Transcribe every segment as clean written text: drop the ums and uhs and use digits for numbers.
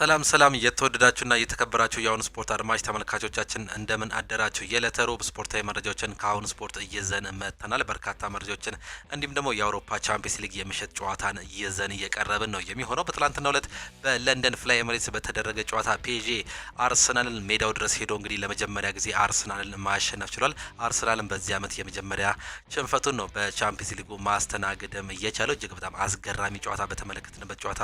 ሰላም የተወደዳችሁና የተከበራችሁ የአሁን ስፖርት አድማጭ ተመልካቾቻችን እንደምን አደራችሁ። የዕለተ ሮብ ስፖርታዊ መረጃዎችን ከአሁን ስፖርት እየዘን መጥተናል። በርካታ መረጃዎችን እንዲሁም ደግሞ የአውሮፓ ቻምፒየንስ ሊግ የምሽት ጨዋታን እየዘን እየቀረብን ነው የሚሆነው። በትላንትናው ዕለት በለንደን ፍላይ ኤምሬትስ በተደረገ ጨዋታ ፒኤስጂ አርሰናልን ሜዳው ድረስ ሄዶ እንግዲህ ለመጀመሪያ ጊዜ አርሰናልን ማሸነፍ ችሏል። አርሰናልን በዚህ ዓመት የመጀመሪያ ሽንፈቱን ነው በቻምፒየንስ ሊጉ ማስተናገድም እየቻለው። እጅግ በጣም አስገራሚ ጨዋታ በተመለከትንበት ጨዋታ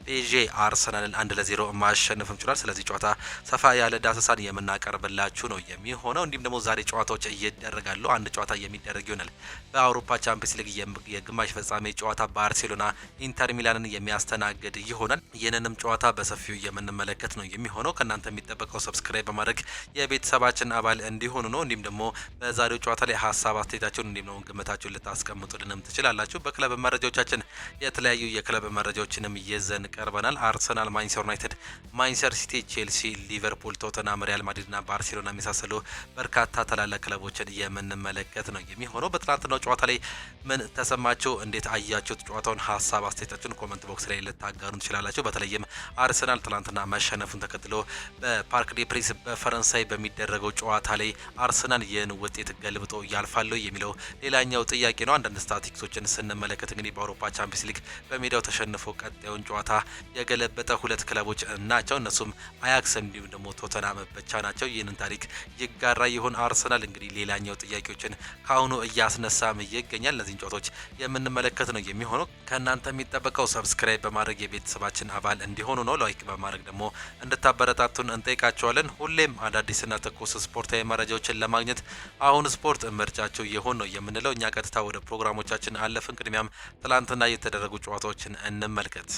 ፒኤስጂ አርሰናልን 1-0 ማሸነፍም ችሏል። ስለዚህ ጨዋታ ሰፋ ያለ ዳሰሳን የምናቀርብላችሁ ነው የሚሆነው። እንዲሁም ደግሞ ዛሬ ጨዋታዎች እየደረጋሉ። አንድ ጨዋታ የሚደረግ ይሆናል። በአውሮፓ ቻምፒየንስ ሊግ የግማሽ ፍጻሜ ጨዋታ ባርሴሎና ኢንተር ሚላንን የሚያስተናግድ ይሆናል። ይህንንም ጨዋታ በሰፊው የምንመለከት ነው የሚሆነው። ከእናንተ የሚጠበቀው ሰብስክራይብ በማድረግ የቤተሰባችን አባል እንዲሆኑ ነው። እንዲሁም ደግሞ በዛሬው ጨዋታ ላይ ሀሳብ አስተያየታችሁን እንዲሁም ደግሞ ግምታችሁን ልታስቀምጡልንም ትችላላችሁ። በክለብ መረጃዎቻችን የተለያዩ የክለብ መረጃዎችንም ይዘን ቀርበናል። አርሰናል፣ ማንቸስተር ዩናይትድ፣ ማንቸስተር ሲቲ፣ ቼልሲ፣ ሊቨርፑል፣ ቶተንሃም፣ ሪያል ማድሪድና ባርሴሎና የሚሳሰሉ በርካታ ታላላቅ ክለቦችን የምንመለከት ነው የሚሆነው። በትናንትናው ጨዋታ ላይ ምን ተሰማችሁ? እንዴት አያችሁት? ጨዋታውን ሀሳብ አስተያየታችሁን ኮመንት ቦክስ ላይ ልታጋሩን ትችላላችሁ። በተለይም አርሰናል ትናንትና መሸነፉን ተከትሎ በፓርክ ዴ ፕሪንስ በፈረንሳይ በሚደረገው ጨዋታ ላይ አርሰናል ይህን ውጤት ገልብጦ ያልፋል የሚለው ሌላኛው ጥያቄ ነው። አንዳንድ ስታቲክሶችን ስንመለከት እንግዲህ በአውሮፓ ቻምፒየንስ ሊግ በሜዳው ተሸንፎ ቀጣዩን ጨዋታ የገለበጠ ሁለት ክለቦች ናቸው። እነሱም አያክስ እንዲሁም ደግሞ ቶተንሃም ብቻ ናቸው። ይህንን ታሪክ ይጋራ ይሆን አርሰናል? እንግዲህ ሌላኛው ጥያቄዎችን ከአሁኑ እያስነሳም ይገኛል። እነዚህን ጨዋታዎች የምንመለከት ነው የሚሆነው። ከእናንተ የሚጠበቀው ሰብስክራይብ በማድረግ የቤተሰባችን አባል እንዲሆኑ ነው። ላይክ በማድረግ ደግሞ እንድታበረታቱን እንጠይቃቸዋለን። ሁሌም አዳዲስና ትኩስ ስፖርታዊ መረጃዎችን ለማግኘት አሁን ስፖርት ምርጫቸው ይሆን ነው የምንለው። እኛ ቀጥታ ወደ ፕሮግራሞቻችን አለፍን። ቅድሚያም ትላንትና የተደረጉ ጨዋታዎችን እንመልከት።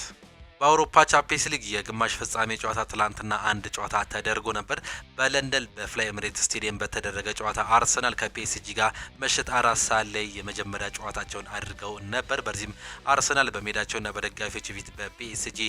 በአውሮፓ ቻምፒየንስ ሊግ የግማሽ ፍጻሜ ጨዋታ ትላንትና አንድ ጨዋታ ተደርጎ ነበር። በለንደን በፍላይ ኤምሬትስ ስቴዲየም በተደረገ ጨዋታ አርሰናል ከፒኤስጂ ጋር ምሽት 4 ሰዓት ላይ የመጀመሪያ ጨዋታቸውን አድርገው ነበር። በዚህም አርሰናል በሜዳቸውና በደጋፊዎች ፊት በፒኤስጂ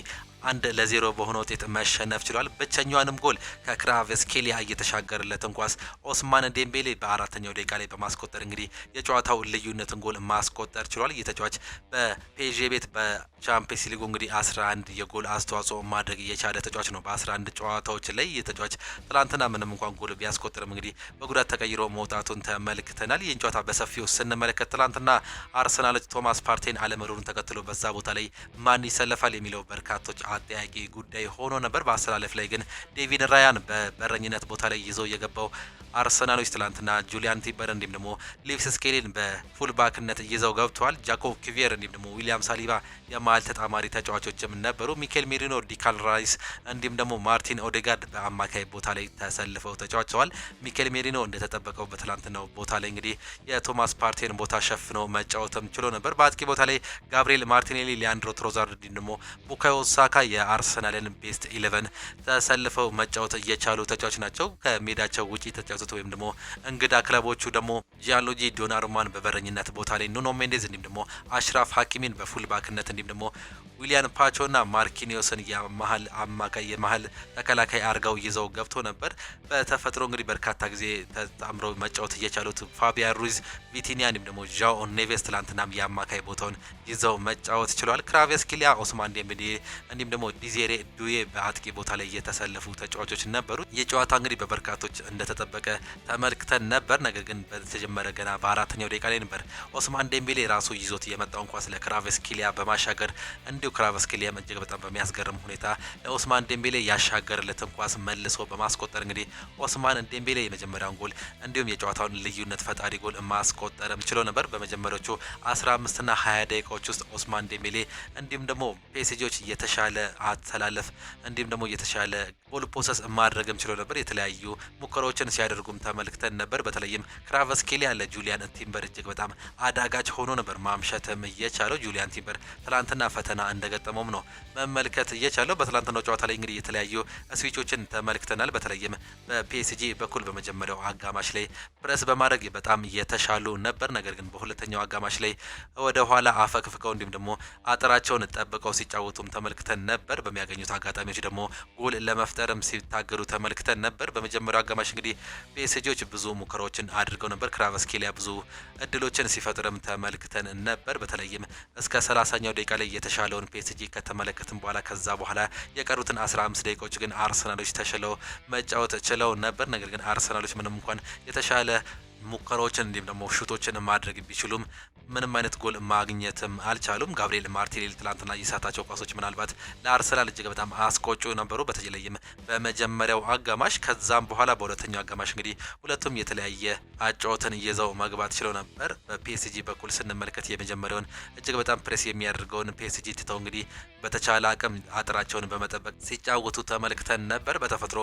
1-0 በሆነ ውጤት መሸነፍ ችሏል። ብቸኛዋንም ጎል ከክራቨስኬሊያ እየተሻገረለትን ኳስ ኦስማን ዴምቤሌ በአራተኛው ደቂቃ ላይ በማስቆጠር እንግዲህ የጨዋታው ልዩነትን ጎል ማስቆጠር ችሏል። እየተጫዋች በፒኤስጂ ቤት በቻምፒየንስ ሊጉ እንግዲህ 11 የጎል አስተዋጽኦ ማድረግ የቻለ ተጫዋች ነው። በ11 ጨዋታዎች ላይ የተጫዋች ትላንትና ምንም እንኳን ጎል ቢያስቆጥርም እንግዲህ በጉዳት ተቀይሮ መውጣቱን ተመልክተናል። ይህን ጨዋታ በሰፊው ስንመለከት ትላንትና አርሰናሎች ቶማስ ፓርቴን አለመኖሩን ተከትሎ በዛ ቦታ ላይ ማን ይሰለፋል የሚለው በርካቶች አጠያቂ ጉዳይ ሆኖ ነበር። በአሰላለፍ ላይ ግን ዴቪድ ራያን በበረኝነት ቦታ ላይ ይዘው የገባው አርሰናሎች ትላንትና ጁሊያን ቲምበር እንዲሁም ደግሞ ሊቭስ ስኬሊን በፉል ባክነት ይዘው ገብተዋል። ጃኮብ ኪቪየር እንዲሁም ደግሞ ዊሊያም ሳሊባ የመሀል ተጣማሪ ተጫዋቾችም ነበሩ። ሚኬል ሜሪኖ፣ ዲካል ራይስ እንዲሁም ደግሞ ማርቲን ኦዴጋርድ በአማካይ ቦታ ላይ ተሰልፈው ተጫውተዋል። ሚኬል ሜሪኖ እንደተጠበቀው በትላንትናው ቦታ ላይ እንግዲህ የቶማስ ፓርቴን ቦታ ሸፍኖ መጫወትም ችሎ ነበር። በአጥቂ ቦታ ላይ ጋብሪኤል ማርቲኔሊ፣ ሊያንድሮ ትሮዛርድ እንዲሁም ደግሞ ቡካዮ ሳካ የአርሰናልን ቤስት 11 ተሰልፈው መጫወት እየቻሉ ተጫዋች ናቸው። ከሜዳቸው ውጪ ተጫውተው ወይም ደግሞ እንግዳ ክለቦቹ ደግሞ ጂያንሉጂ ዶናሩማን በበረኝነት ቦታ ላይ ኑኖ ሜንዴዝ እንዲሁም ደግሞ አሽራፍ ሀኪሚን በፉል ባክነት እንዲሁም ደግሞ ዊሊያን ፓቾና ማርኪኒዮስን የመሀል አማካይ የመሀል ተከላካይ አርጋው ይዘው ገብቶ ነበር። በተፈጥሮ እንግዲህ በርካታ ጊዜ ተጣምረው መጫወት እየቻሉት ፋቢያን ሩይዝ፣ ቪቲኒያ እንዲሁም ደግሞ ዣኦ ኔቬስ ትላንትናም የአማካይ ቦታውን ይዘው መጫወት ችለዋል። ክራቬስኬሊያ፣ ኦስማን ዴምቤሌ እንዲሁም ደግሞ ዲዜሬ ዱዌ በአጥቂ ቦታ ላይ የተሰለፉ ተጫዋቾች ነበሩ። የጨዋታ እንግዲህ በበርካቶች እንደተጠበቀ ተመልክተን ነበር። ነገር ግን በተጀመረ ገና በአራተኛው ደቂቃ ላይ ነበር ኦስማን ዴምቤሌ ራሱ ይዞት የመጣውን ኳስ ለክራቬስኬሊያ በማሻገር እንዲሁ ክራቨስኬሊያ እጅግ በጣም በሚያስገርም ሁኔታ ለኦስማን ዴምቤሌ ያሻገርለትን ኳስ መልሶ በማስቆጠር እንግዲህ ኦስማን ዴምቤሌ የመጀመሪያውን ጎል እንዲሁም የጨዋታውን ልዩነት ፈጣሪ ጎል ማስቆጠርም ችሎ ነበር። በመጀመሪያዎቹ 15ና 20 ደቂቃዎች ውስጥ ኦስማን ዴምቤሌ እንዲሁም ደግሞ ፒኤስጂዎች የተሻለ አተላለፍ እንዲሁም ደግሞ የተሻለ ጎል ፖሰስ ማድረግም ችሎ ነበር። የተለያዩ ሙከራዎችን ሲያደርጉም ተመልክተን ነበር። በተለይም ክራቨስኬሊያ ለጁሊያን ቲምበር እጅግ በጣም አዳጋች ሆኖ ነበር ማምሸትም እየቻለው። ጁሊያን ቲምበር ትላንትና ፈተና እንደገጠመውም ነው መመልከት እየቻለው። በትላንትናው ጨዋታ ላይ እንግዲህ የተለያዩ ስዊቾችን ተመልክተናል። በተለይም በፒኤስጂ በኩል በመጀመሪያው አጋማሽ ላይ ፕረስ በማድረግ በጣም የተሻሉ ነበር። ነገር ግን በሁለተኛው አጋማሽ ላይ ወደ ኋላ አፈግፍገው እንዲሁም ደግሞ አጥራቸውን ጠብቀው ሲጫወቱም ተመልክተን ነበር። በሚያገኙት አጋጣሚዎች ደግሞ ጎል ለመፍጠርም ሲታገዱ ተመልክተን ነበር። በመጀመሪያው አጋማሽ እንግዲህ ፒኤስጂዎች ብዙ ሙከራዎችን አድርገው ነበር። ክራቨስኬሊያ ብዙ እድሎችን ሲፈጥርም ተመልክተን ነበር። በተለይም እስከ 30ኛው ደቂቃ ላይ የተሻለውን ፒኤስጂ ከተመለከትን በኋላ ከዛ በኋላ የቀሩትን 15 ደቂቃዎች ግን አርሰናሎች ተሽለው መጫወት ችለው ነበር። ነገር ግን አርሰናሎች ምንም እንኳን የተሻለ ሙከራዎችን እንዲሁም ደግሞ ሹቶችን ማድረግ ቢችሉም ምንም አይነት ጎል ማግኘትም አልቻሉም። ጋብሪኤል ማርቲኔሊ ትላንትና የሳታቸው ኳሶች ምናልባት ለአርሰናል እጅግ በጣም አስቆጩ ነበሩ፣ በተለይም በመጀመሪያው አጋማሽ። ከዛም በኋላ በሁለተኛው አጋማሽ እንግዲህ ሁለቱም የተለያየ አጫወትን ይዘው መግባት ችለው ነበር። በፒኤስጂ በኩል ስንመለከት የመጀመሪያውን እጅግ በጣም ፕሬስ የሚያደርገውን ፒኤስጂ ትተው እንግዲህ በተቻለ አቅም አጥራቸውን በመጠበቅ ሲጫወቱ ተመልክተን ነበር። በተፈጥሮ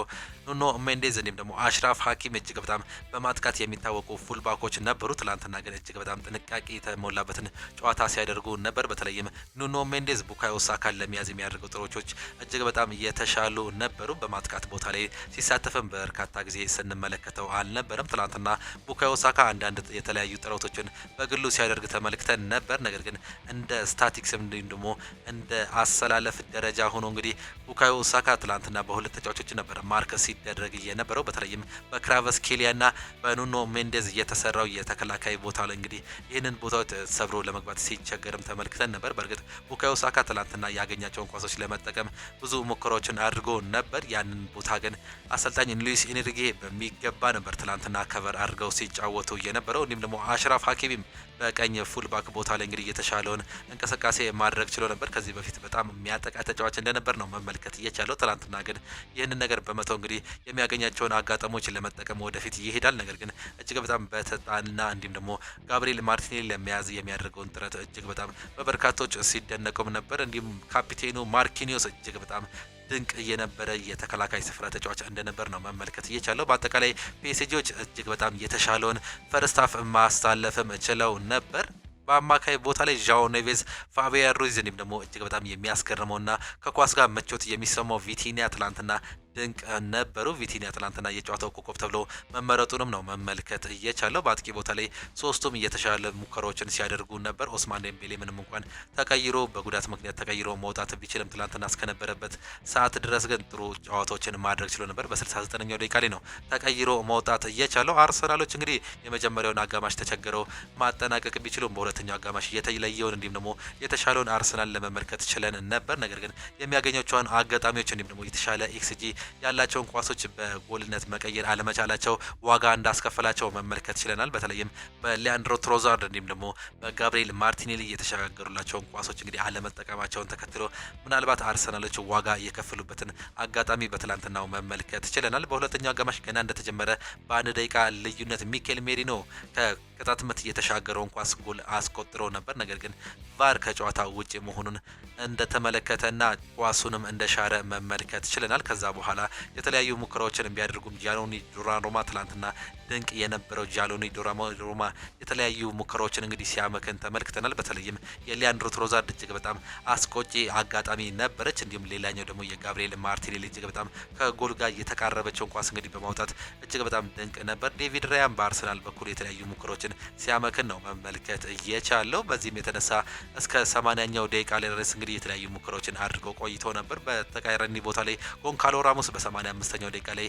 ኑኖ ሜንዴዝ እንዲሁም ደግሞ አሽራፍ ሀኪም እጅግ በጣም በማጥቃት የሚታወቁ ፉልባኮች ነበሩ። ትላንትና ግን እጅግ በጣም ጥንቃቄ የተሞላበትን ጨዋታ ሲያደርጉ ነበር። በተለይም ኑኖ ሜንዴዝ ቡካዮ ሳካን ለመያዝ የሚያደርገው ጥረቶች እጅግ በጣም የተሻሉ ነበሩ። በማጥቃት ቦታ ላይ ሲሳተፍም በርካታ ጊዜ ስንመለከተው አልነበረም። ትላንትና ቡካዮ ሳካ አንዳንድ የተለያዩ ጥረቶችን በግሉ ሲያደርግ ተመልክተን ነበር። ነገር ግን እንደ ስታቲክስም እንዲሁም ደግሞ እንደ አሰላለፍ ደረጃ ሆኖ እንግዲህ ቡካዮ ሳካ ትላንትና በሁለት ተጫዋቾች ነበር ማርክ ሲደረግ የነበረው። በተለይም በክራቨስኬሊያና በኑኖ ሜንዴዝ የተሰራው የተከላካይ ቦታ ላይ እንግዲህ ይህንን ቦታው ሰብሮ ለመግባት ሲቸገርም ተመልክተን ነበር። በእርግጥ ቡካዮ ሳካ ትላንትና ያገኛቸውን ኳሶች ለመጠቀም ብዙ ሙከራዎችን አድርጎ ነበር። ያንን ቦታ ግን አሰልጣኝ ሉዊስ ኤንሪጌ በሚገባ ነበር ትላንትና ከቨር አድርገው ሲጫወቱ የነበረው። እንዲሁም ደግሞ አሽራፍ ሀኪሚም በቀኝ ፉልባክ ቦታ ላይ እንግዲህ የተሻለውን እንቅስቃሴ ማድረግ ችሎ ነበር። ከዚህ በፊት በጣም የሚያጠቃ ተጫዋች እንደነበር ነው መመልከት እየቻለው። ትናንትና ግን ይህንን ነገር በመተው እንግዲህ የሚያገኛቸውን አጋጣሚዎች ለመጠቀም ወደፊት ይሄዳል። ነገር ግን እጅግ በጣም በተጣና እንዲሁም ደግሞ ጋብሪኤል ማርቲኔሊ ለመያዝ የሚያደርገውን ጥረት እጅግ በጣም በበርካቶች ሲደነቁም ነበር። እንዲሁም ካፒቴኑ ማርኪኒዮስ እጅግ በጣም ድንቅ የነበረ የተከላካይ ስፍራ ተጫዋች እንደነበር ነው መመልከት እየቻለው። በአጠቃላይ ፒኤስጂዎች እጅግ በጣም የተሻለውን ፈርስት ሃፍ ማሳለፍም ችለው ነበር። በአማካይ ቦታ ላይ ዣኦ ኔቬዝ፣ ፋቢያን ሩይዝ እንዲሁም ደግሞ እጅግ በጣም የሚያስገርመውና ከኳስ ጋር ምቾት የሚሰማው ቪቲኒያ ትላንትና ድንቅ ነበሩ። ቪቲኒያ ትላንትና የጨዋታው ኮከብ ተብሎ መመረጡንም ነው መመልከት እየቻለው። በአጥቂ ቦታ ላይ ሶስቱም እየተሻለ ሙከራዎችን ሲያደርጉ ነበር። ኦስማን ዴምቤሌ ምንም እንኳን ተቀይሮ በጉዳት ምክንያት ተቀይሮ መውጣት ቢችልም ትላንትና እስከነበረበት ሰዓት ድረስ ግን ጥሩ ጨዋታዎችን ማድረግ ችሎ ነበር። በ69ኛው ደቂቃ ላይ ነው ተቀይሮ መውጣት እየቻለው። አርሰናሎች እንግዲህ የመጀመሪያውን አጋማሽ ተቸግረው ማጠናቀቅ ቢችሉም በሁለተኛው አጋማሽ የተለየውን እንዲሁም ደግሞ የተሻለውን አርሰናል ለመመልከት ችለን ነበር። ነገር ግን የሚያገኛቸውን አጋጣሚዎች እንዲሁም ደግሞ የተሻለ ኤክስጂ ያላቸውን ኳሶች በጎልነት መቀየር አለመቻላቸው ዋጋ እንዳስከፈላቸው መመልከት ችለናል። በተለይም በሊያንድሮ ትሮዛርድ እንዲሁም ደግሞ በጋብሪኤል ማርቲኔሊ የተሸጋገሩላቸውን ኳሶች እንግዲህ አለመጠቀማቸውን ተከትሎ ምናልባት አርሰናሎች ዋጋ የከፈሉበትን አጋጣሚ በትላንትናው መመልከት ችለናል። በሁለተኛው አጋማሽ ገና እንደተጀመረ በአንድ ደቂቃ ልዩነት ሚኬል ሜሪኖ ከቅጣት ምት የተሻገረውን ኳስ ጎል አስቆጥሮ ነበር። ነገር ግን ቫር ከጨዋታ ውጪ መሆኑን እንደተመለከተና ኳሱንም እንደሻረ መመልከት ችለናል። ከዛ በኋላ የተለያዩ ሙከራዎችን ቢያደርጉም ጃሎኒ ዶናሩማ ትላንትና ድንቅ የነበረው ጃሎኒ ዶናሩማ የተለያዩ ሙከራዎችን እንግዲህ ሲያመክን ተመልክተናል። በተለይም የሊያንድሮ ትሮዛርድ እጅግ በጣም አስቆጪ አጋጣሚ ነበረች። እንዲሁም ሌላኛው ደግሞ የጋብሪኤል ማርቲኔሊ እጅግ በጣም ከጎል ጋር የተቃረበችውን ኳስ እንግዲህ በማውጣት እጅግ በጣም ድንቅ ነበር። ዴቪድ ራያን በአርሰናል በኩል የተለያዩ ሙከራዎችን ሲያመክን ነው መመልከት እየቻለው። በዚህም የተነሳ እስከ 80ኛው ደቂቃ ላይ ድረስ እንግዲህ የተለያዩ ሙከራዎችን አድርገው ቆይተው ነበር። በተቃራኒ ቦታ ላይ ጎንካሎ ራሞስ በ85ኛው ደቂቃ ላይ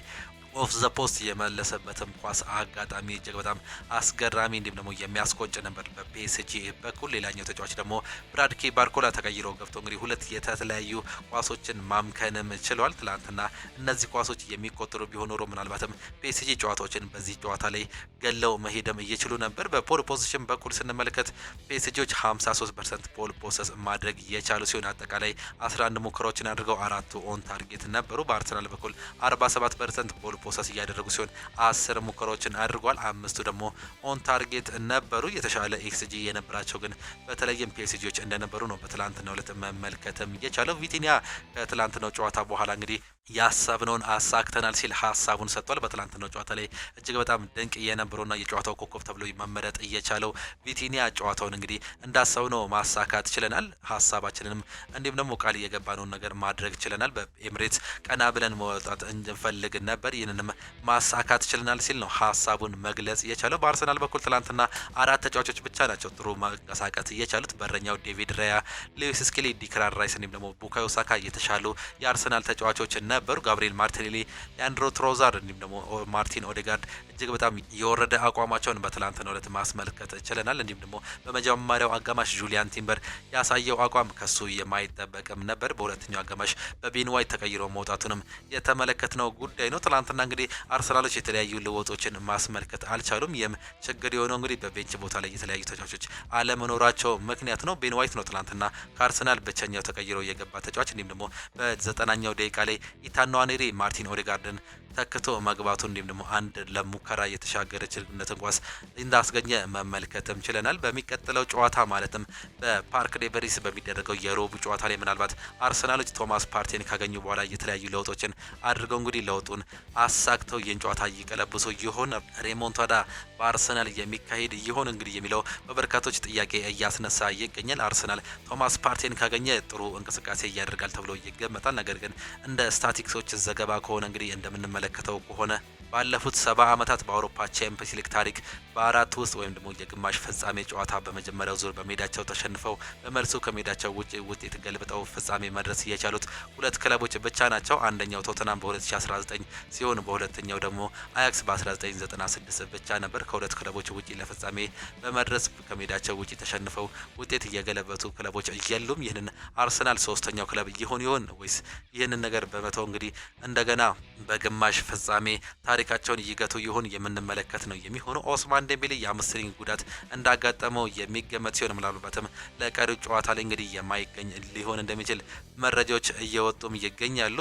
ኦፍ ዘ ፖስት የመለሰበትም ኳስ አጋጣሚ እጅግ በጣም አስገራሚ እንዲሁም ደግሞ የሚያስቆጭ ነበር በፒኤስጂ በኩል። ሌላኛው ተጫዋች ደግሞ ብራድኬ ባርኮላ ተቀይሮ ገብቶ እንግዲህ ሁለት የተለያዩ ኳሶችን ማምከንም ችሏል። ትላንትና እነዚህ ኳሶች የሚቆጠሩ ቢሆን ኖሮ ምናልባትም ፒኤስጂ ጨዋታዎችን በዚህ ጨዋታ ላይ ገለው መሄድም እየችሉ ነበር። በፖል ፖዚሽን በኩል ስንመለከት ፒኤስጂዎች 53% ፖል ፖሰስ ማድረግ የቻሉ ሲሆን አጠቃላይ 11 ሙከራዎችን አድርገው አራቱ ኦን ታርጌት ነበሩ። በአርሰናል በኩል 47% ፖል ፖሰስ እያደረጉ ሲሆን 10 ሙከራዎችን አድርጓል። 5ቱ ደግሞ ኦን ታርጌት ነበሩ። የተሻለ ኤክስጂ የነበራቸው ግን በተለይም ፒኤስጂዎች እንደነበሩ ነው በትላንትናው ዕለት መመልከትም የቻለው። ቪቲኒያ ከትላንትናው ጨዋታ በኋላ እንግዲህ ያሰብነውን አሳክተናል ሲል ሀሳቡን ሰጥቷል። በትላንትናው ጨዋታ ላይ እጅግ በጣም ድንቅ የነበረውና የጨዋታው ኮከብ ተብሎ መመረጥ እየቻለው ቪቲኒያ ጨዋታውን እንግዲህ እንዳሰብነው ማሳካት ችለናል፣ ሀሳባችንንም እንዲሁም ደግሞ ቃል የገባነውን ነገር ማድረግ ችለናል። በኤምሬትስ ቀና ብለን መውጣት እንፈልግ ነበር፣ ይህንንም ማሳካት ችለናል ሲል ነው ሀሳቡን መግለጽ የቻለው። በአርሰናል በኩል ትላንትና 4 ተጫዋቾች ብቻ ናቸው ጥሩ መንቀሳቀስ እየቻሉት። በረኛው ዴቪድ ራያ፣ ሉዊስ ስኬሊ፣ ዲክላን ራይስ እንዲሁም ደግሞ ቡካዮ ሳካ የተሻሉ የአርሰናል ተጫዋቾች ነበሩ። ጋብሪኤል ማርቲኔሊ፣ ሊያንድሮ ትሮዛርድ እንዲሁም ደግሞ ማርቲን ኦዴጋርድ እጅግ በጣም የወረደ አቋማቸውን በትላንትናው ዕለት ማስመልከት ችለናል። እንዲሁም ደግሞ በመጀመሪያው አጋማሽ ጁሊያን ቲምበር ያሳየው አቋም ከሱ የማይጠበቅም ነበር። በሁለተኛው አጋማሽ በቤን ዋይት ተቀይሮ መውጣቱንም የተመለከትነው ጉዳይ ነው። ትላንትና እንግዲህ አርሰናሎች የተለያዩ ልውጦችን ማስመልከት አልቻሉም። ይህም ችግር የሆነው እንግዲህ በቤንች ቦታ ላይ የተለያዩ ተጫዋቾች አለመኖራቸው ምክንያት ነው። ቤን ዋይት ነው ትላንትና ከአርሰናል ብቸኛው ተቀይሮ የገባ ተጫዋች። እንዲሁም ደግሞ በ90ኛው ደቂቃ ላይ ኢታን ንዋኔሪ ማርቲን ኦዴጋርድን ተክቶ መግባቱ እንዲሁም ደግሞ አንድ ለሙከራ የተሻገረችነትን ኳስ እንዳስገኘ መመልከትም ችለናል። በሚቀጥለው ጨዋታ ማለትም በፓርክ ዴ ፕሪንስ በሚደረገው የሮቡ ጨዋታ ላይ ምናልባት አርሰናሎች ቶማስ ፓርቲን ካገኙ በኋላ የተለያዩ ለውጦችን አድርገው እንግዲህ ለውጡን አሳክተው ይህን ጨዋታ እየቀለብሱ ይሆን፣ ሬሞንታዳ በአርሰናል የሚካሄድ ይሆን እንግዲህ የሚለው በበርካቶች ጥያቄ እያስነሳ ይገኛል። አርሰናል ቶማስ ፓርቲን ካገኘ ጥሩ እንቅስቃሴ እያደርጋል ተብሎ ይገመታል። ነገር ግን እንደ ስታቲክሶች ዘገባ ከሆነ እንግዲህ እንደምንመለከተው ከሆነ ባለፉት 70 ዓመታት በአውሮፓ ቻምፒየንስ ሊግ ታሪክ በአራት ውስጥ ወይም ደግሞ የግማሽ ፍጻሜ ጨዋታ በመጀመሪያው ዙር በሜዳቸው ተሸንፈው በመልሱ ከሜዳቸው ውጪ ውጤት ገልብጠው ፍጻሜ መድረስ የቻሉት ሁለት ክለቦች ብቻ ናቸው። አንደኛው ቶተናም በ2019 ሲሆን በሁለተኛው ደግሞ አያክስ በ1996 ብቻ ነበር። ከሁለት ክለቦች ውጪ ለፍጻሜ በመድረስ ከሜዳቸው ውጪ ተሸንፈው ውጤት እየገለበጡ ክለቦች የሉም። ይህንን አርሰናል ሶስተኛው ክለብ ይሆን ወይስ ይህንን ነገር በመተው እንግዲህ እንደገና በግማሽ ፍጻሜ ታሪካቸውን ይገቱ ይሆን የምንመለከት ነው የሚሆነው። ኦስማን ዴምቤሌ የአምስትሪንግ ጉዳት እንዳጋጠመው የሚገመት ሲሆን ምናልባትም ለቀሪው ጨዋታ ላይ እንግዲህ የማይገኝ ሊሆን እንደሚችል መረጃዎች እየወጡም ይገኛሉ።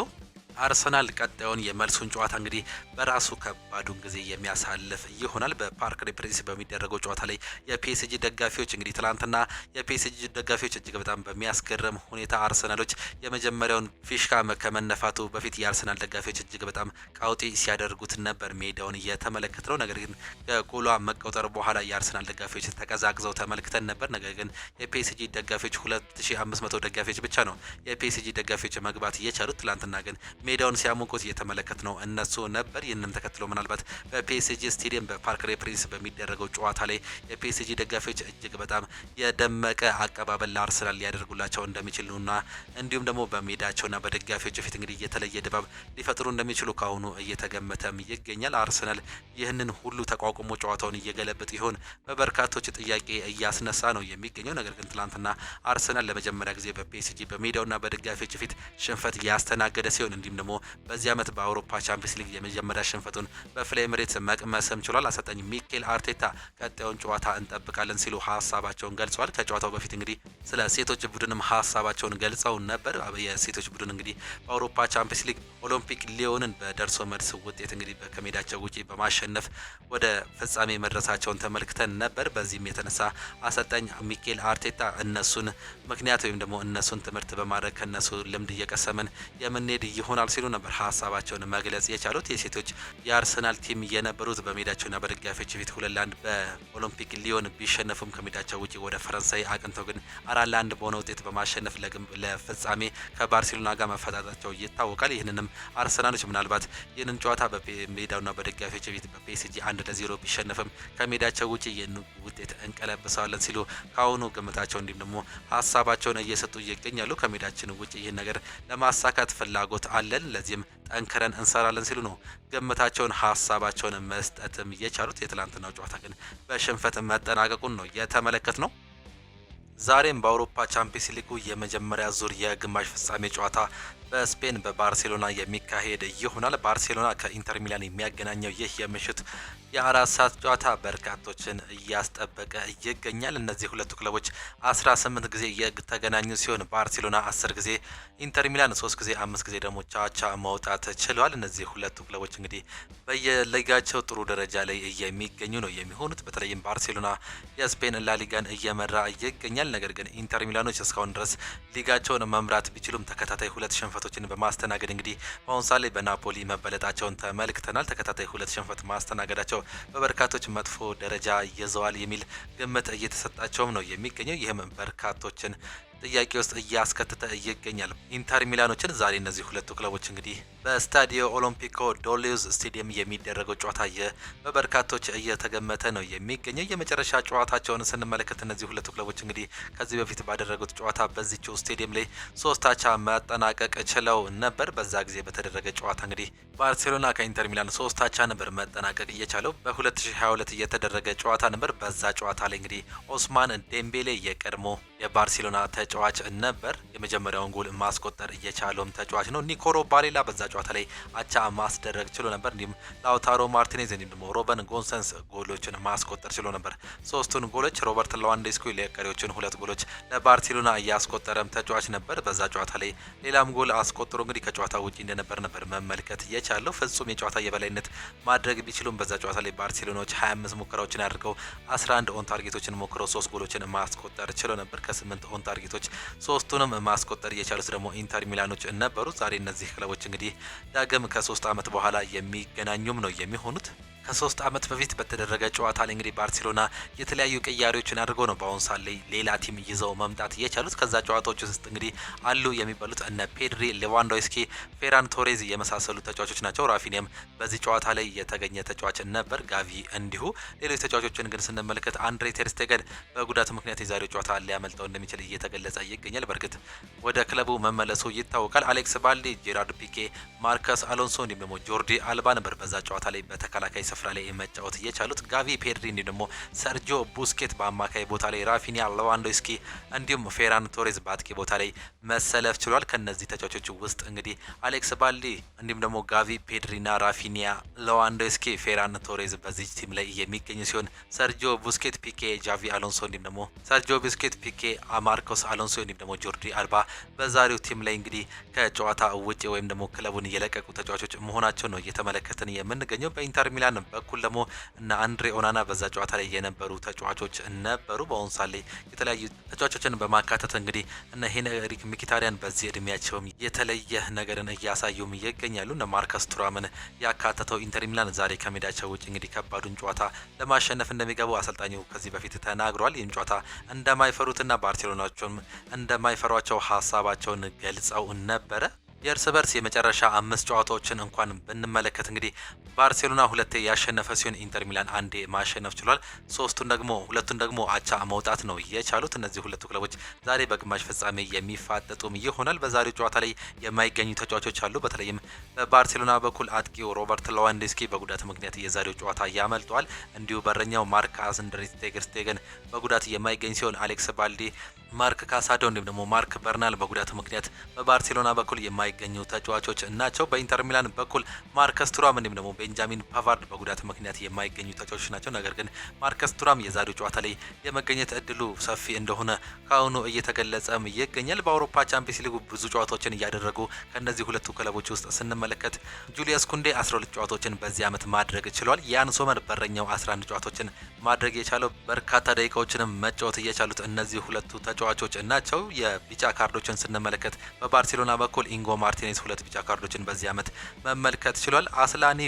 አርሰናል ቀጣዩን የመልሱን ጨዋታ እንግዲህ በራሱ ከባዱን ጊዜ የሚያሳልፍ ይሆናል። በፓርክ ዴ ፕሪንስ በሚደረገው ጨዋታ ላይ የፒኤስጂ ደጋፊዎች እንግዲህ ትላንትና የፒኤስጂ ደጋፊዎች እጅግ በጣም በሚያስገርም ሁኔታ አርሰናሎች የመጀመሪያውን ፊሽካ ከመነፋቱ በፊት የአርሰናል ደጋፊዎች እጅግ በጣም ቀውጢ ሲያደርጉት ነበር ሜዳውን እየተመለከት ነው። ነገር ግን ከጎሏ መቆጠር በኋላ የአርሰናል ደጋፊዎች ተቀዛቅዘው ተመልክተን ነበር። ነገር ግን የፒኤስጂ ደጋፊዎች 2500 ደጋፊዎች ብቻ ነው የፒኤስጂ ደጋፊዎች መግባት እየቻሉት። ትላንትና ግን ሜዳውን ሲያሞቁት እየተመለከት ነው እነሱ ነበር። ይህንም ተከትሎ ምናልባት በፒኤስጂ ስቴዲየም በፓርክ ዴ ፕሪንስ በሚደረገው ጨዋታ ላይ የፒኤስጂ ደጋፊዎች እጅግ በጣም የደመቀ አቀባበል ለአርሰናል ሊያደርጉላቸው እንደሚችሉና እንዲሁም ደግሞ በሜዳቸውና በደጋፊዎች ፊት እንግዲህ የተለየ ድባብ ሊፈጥሩ እንደሚችሉ ካሁኑ እየተገመተም ይገኛል። አርሰናል ይህንን ሁሉ ተቋቁሞ ጨዋታውን እየገለበጥ ይሆን በበርካቶች ጥያቄ እያስነሳ ነው የሚገኘው። ነገር ግን ትላንትና አርሰናል ለመጀመሪያ ጊዜ በፒኤስጂ በሜዳውና በደጋፊዎች ፊት ሽንፈት ያስተናገደ ሲሆን እንዲሁም ደግሞ በዚህ ዓመት በአውሮፓ ቻምፒየንስ ሊግ የመጀመሪያ ሽንፈቱን በፍሌምሬትስ መቅመስም ችሏል። አሰልጣኝ ሚኬል አርቴታ ቀጣዩን ጨዋታ እንጠብቃለን ሲሉ ሀሳባቸውን ገልጸዋል። ከጨዋታው በፊት እንግዲህ ስለ ሴቶች ቡድንም ሀሳባቸውን ገልጸው ነበር። የሴቶች ቡድን እንግዲህ በአውሮፓ ቻምፒየንስ ሊግ ኦሎምፒክ ሊዮንን በደርሶ መልስ ውጤት እንግዲህ ከሜዳቸው ውጪ በማሸነፍ ወደ ፍጻሜ መድረሳቸውን ተመልክተን ነበር። በዚህም የተነሳ አሰልጣኝ ሚኬል አርቴታ እነሱን ምክንያት ወይም ደግሞ እነሱን ትምህርት በማድረግ ከነሱ ልምድ እየቀሰመን የምንሄድ ይሆናል ሲሉ ነበር ሀሳባቸውን መግለጽ የቻሉት። የሴቶች የአርሰናል ቲም የነበሩት በሜዳቸውና በደጋፊዎች ፊት 2-1 በኦሎምፒክ ሊዮን ቢሸነፉም ከሜዳቸው ውጪ ወደ ፈረንሳይ አቅንተው ግን 4-1 በሆነ ውጤት በማሸነፍ ለፍጻሜ ከባርሴሎና ጋር መፈጣጣቸው ይታወቃል። ይህንንም አርሰናሎች ምናልባት ይህንን ጨዋታ በሜዳውና በደጋፊዎች ፊት በፒኤስጂ 1-0 ቢሸነፍም ከሜዳቸው ውጪ ይህን ውጤት እንቀለብሰዋለን ሲሉ ከአሁኑ ግምታቸው እንዲሁም ደግሞ ሀሳባቸውን እየሰጡ ይገኛሉ። ከሜዳችን ውጪ ይህን ነገር ለማሳካት ፍላጎት አለን፣ ለዚህም ጠንክረን እንሰራለን ሲሉ ነው ግምታቸውን ሀሳባቸውን መስጠትም የቻሉት። የትላንትናው ጨዋታ ግን በሽንፈት መጠናቀቁን ነው የተመለከት ነው። ዛሬም በአውሮፓ ቻምፒየንስ ሊጉ የመጀመሪያ ዙር የግማሽ ፍጻሜ ጨዋታ በስፔን በባርሴሎና የሚካሄድ ይሆናል። ባርሴሎና ከኢንተር ሚላን የሚያገናኘው ይህ የምሽት የአራት ሰዓት ጨዋታ በርካቶችን እያስጠበቀ ይገኛል። እነዚህ ሁለቱ ክለቦች 18 ጊዜ የተገናኙ ሲሆን ባርሴሎና 10 ጊዜ፣ ኢንተር ሚላን 3 ጊዜ፣ 5 ጊዜ ደግሞ ቻቻ መውጣት ችለዋል። እነዚህ ሁለቱ ክለቦች እንግዲህ በየሊጋቸው ጥሩ ደረጃ ላይ የሚገኙ ነው የሚሆኑት። በተለይም ባርሴሎና የስፔን ላሊጋን እየመራ ይገኛል። ነገር ግን ኢንተር ሚላኖች እስካሁን ድረስ ሊጋቸውን መምራት ቢችሉም ተከታታይ 2 ሽንፈቶችን በማስተናገድ እንግዲህ በአሁን ሰዓት ላይ በናፖሊ መበለጣቸውን ተመልክተናል። ተከታታይ 2 ሽንፈት ማስተናገዳቸው በበርካቶች መጥፎ ደረጃ ይዘዋል የሚል ግምት እየተሰጣቸውም ነው የሚገኘው። ይህም በርካቶችን ጥያቄ ውስጥ እያስከተተ ይገኛል። ኢንተር ሚላኖችን ዛሬ እነዚህ ሁለቱ ክለቦች እንግዲህ በስታዲዮ ኦሎምፒኮ ዶሌውዝ ስቴዲየም የሚደረገው ጨዋታ በበርካቶች እየተገመተ ነው የሚገኘው። የመጨረሻ ጨዋታቸውን ስንመለከት እነዚህ ሁለቱ ክለቦች እንግዲህ ከዚህ በፊት ባደረጉት ጨዋታ በዚህው ስቴዲየም ላይ 3-3 መጠናቀቅ ችለው ነበር። በዛ ጊዜ በተደረገ ጨዋታ እንግዲህ ባርሴሎና ከኢንተር ሚላን 3-3 ነበር መጠናቀቅ እየቻለው። በ2022 እየተደረገ ጨዋታ ነበር። በዛ ጨዋታ ላይ እንግዲህ ኦስማን ዴምቤሌ የቀድሞ የባርሴሎና ተጫዋች ነበር የመጀመሪያውን ጎል ማስቆጠር እየቻለውም ተጫዋች ነው። ኒኮሎ ባሌላ በዛ ጨዋታ ላይ አቻ ማስደረግ ችሎ ነበር። እንዲሁም ላውታሮ ማርቲኔዝ እንዲሁም ደግሞ ሮበን ጎንሰንስ ጎሎችን ማስቆጠር ችሎ ነበር። 3ቱን ጎሎች ሮበርት ሌዋንዶውስኪ ለቀሪዎችን 2 ጎሎች ለባርሴሎና እያስቆጠረም ተጫዋች ነበር። በዛ ጨዋታ ላይ ሌላም ጎል አስቆጥሮ እንግዲህ ከጨዋታ ውጪ ነበር መመልከት የቻለው። ፍጹም የጨዋታ የበላይነት ማድረግ ቢችሉም በዛ ጨዋታ ላይ ባርሴሎናዎች 25 ሙከራዎችን አድርገው 11 ኦን ታርጌቶችን ሞክረው 3 ጎሎችን ማስቆጠር ችሎ ነበር። ከ8 ኦን ታርጌቶች 3ቱንም ማስቆጠር የቻሉት ደግሞ ኢንተር ሚላኖች ነበሩ። ዛሬ እነዚህ ክለቦች እንግዲህ ዳግም ከ3 ዓመት በኋላ የሚገናኙም ነው የሚሆኑት። ከ3 ዓመት በፊት በተደረገ ጨዋታ ላይ እንግዲህ ባርሴሎና የተለያዩ ቅያሬዎችን አድርገው ነው በአሁን ሰዓት ላይ ሌላ ቲም ይዘው መምጣት የቻሉት። ከዛ ጨዋታዎች ውስጥ እንግዲህ አሉ የሚባሉት እነ ፔድሪ፣ ሌቫንዶውስኪ፣ ፌራን ቶሬዝ የመሳሰሉ ተጫዋቾች ናቸው። ራፊኒያም በዚህ ጨዋታ ላይ የተገኘ ተጫዋች ነበር፣ ጋቪ እንዲሁ። ሌሎች ተጫዋቾችን ግን ስንመለከት አንድሬ ቴር ስቴገን በጉዳት ምክንያት የዛሬው ጨዋታ ሊያመልጠው እንደሚችል እየተገለጸ ይገኛል። በእርግጥ ወደ ክለቡ መመለሱ ይታወቃል። አሌክስ ባልዲ፣ ጄራርድ ፒኬ፣ ማርከስ አሎንሶ እንዲሁም ደግሞ ጆርዲ አልባ ነበር በዛ ጨዋታ ላይ በተከላካይ ስፍራ ላይ መጫወት የቻሉት። ጋቪ፣ ፔድሪ እንዲሁም ደግሞ ሰርጂዮ ቡስኬት በአማካይ ቦታ ላይ፣ ራፊኒያ፣ ሌዋንዶውስኪ እንዲሁም ፌራን ቶሬዝ በአጥቂ ቦታ ላይ መሰለፍ ችሏል። ከነዚህ ተጫዋቾች ውስጥ እንግዲህ አሌክስ ባልዲ እንዲሁም ደግሞ ጋቪ፣ ፔድሪና ራፊኒያ፣ ሌዋንዶውስኪ፣ ፌራን ቶሬዝ በዚህ ቲም ላይ የሚገኙ ሲሆን ሰርጂዮ ቡስኬት፣ ፒኬ፣ ጃቪ አሎንሶ እንዲሁም ደግሞ ሰርጂዮ ቡስኬት፣ ፒኬ፣ ማርኮስ አሎንሶ እንዲሁም ደግሞ ጆርዲ አልባ በዛሬው ቲም ላይ እንግዲህ ከጨዋታ ውጪ ወይም ደግሞ ክለቡን እየለቀቁ ተጫዋቾች መሆናቸው ነው እየተመለከትን የምንገኘው። በኢንተር ሚላን በኩል ደግሞ እና አንድሬ ኦናና በዛ ጨዋታ ላይ የነበሩ ተጫዋቾች ነበሩ። በአሁኑ ሰዓት ላይ የተለያዩ ተጫዋቾችን በማካተት እንግዲህ እነ ሄንሪክ ሚኪታሪያን በዚህ እድሜያቸውም የተለየ ነገርን እያሳዩም ይገኛሉ። እነ ማርከስ ቱራምን ያካተተው ኢንተር ሚላን ዛሬ ከሜዳቸው ውጭ እንግዲህ ከባዱን ጨዋታ ለማሸነፍ እንደሚገቡ አሰልጣኙ ከዚህ በፊት ተናግሯል። ይህን ጨዋታ እንደማይፈሩትና ባርሴሎናቸውም እንደማይፈሯቸው ሀሳባቸውን ገልጸው ነበረ። የእርስ በርስ የመጨረሻ 5 ጨዋታዎችን እንኳን ብንመለከት እንግዲህ ባርሴሎና 2 ያሸነፈ ሲሆን ኢንተር ሚላን 1 ማሸነፍ ችሏል። ሁለቱን ደግሞ አቻ መውጣት ነው የቻሉት። እነዚህ ሁለቱ ክለቦች ዛሬ በግማሽ ፍጻሜ የሚፋጠጡም ይሆናል። በዛሬው ጨዋታ ላይ የማይገኙ ተጫዋቾች አሉ። በተለይም በባርሴሎና በኩል አጥቂው ሮበርት ሌዋንዶውስኪ በጉዳት ምክንያት የዛሬው ጨዋታ ያመልጠዋል። እንዲሁ በረኛው ማርክ አንድሬ ቴር ስቴገን በጉዳት የማይገኝ ሲሆን አሌክስ ባልዲ፣ ማርክ ካሳዶ እንዲሁም ደግሞ ማርክ በርናል በጉዳት ምክንያት በባርሴሎና በኩል የማይገኙ ተጫዋቾች ናቸው። በኢንተር ሚላን በኩል ማርከስ ቱራም እንዲሁም ደግሞ ቤንጃሚን ፓቫርድ በጉዳት ምክንያት የማይገኙ ተጫዋቾች ናቸው። ነገር ግን ማርከስ ቱራም የዛሬው ጨዋታ ላይ የመገኘት እድሉ ሰፊ እንደሆነ ካሁኑ እየተገለጸም ይገኛል። በአውሮፓ ቻምፒየንስ ሊግ ብዙ ጨዋታዎችን እያደረጉ ከነዚህ ሁለቱ ክለቦች ውስጥ ስንመለከት ጁሊየስ ኩንዴ 12 ጨዋታዎችን በዚህ ዓመት ማድረግ ችሏል። ያን ሶመር በረኛው 11 ጨዋታዎችን ማድረግ የቻለው በርካታ ደቂቃዎችንም መጫወት እየቻሉት እነዚህ ሁለቱ ተጫዋቾች ናቸው። የቢጫ ካርዶችን ስንመለከት በባርሴሎና በኩል ኢንጎ ማርቲኔዝ 2 ቢጫ ካርዶችን በዚህ ዓመት መመልከት ችሏል። አስላኒ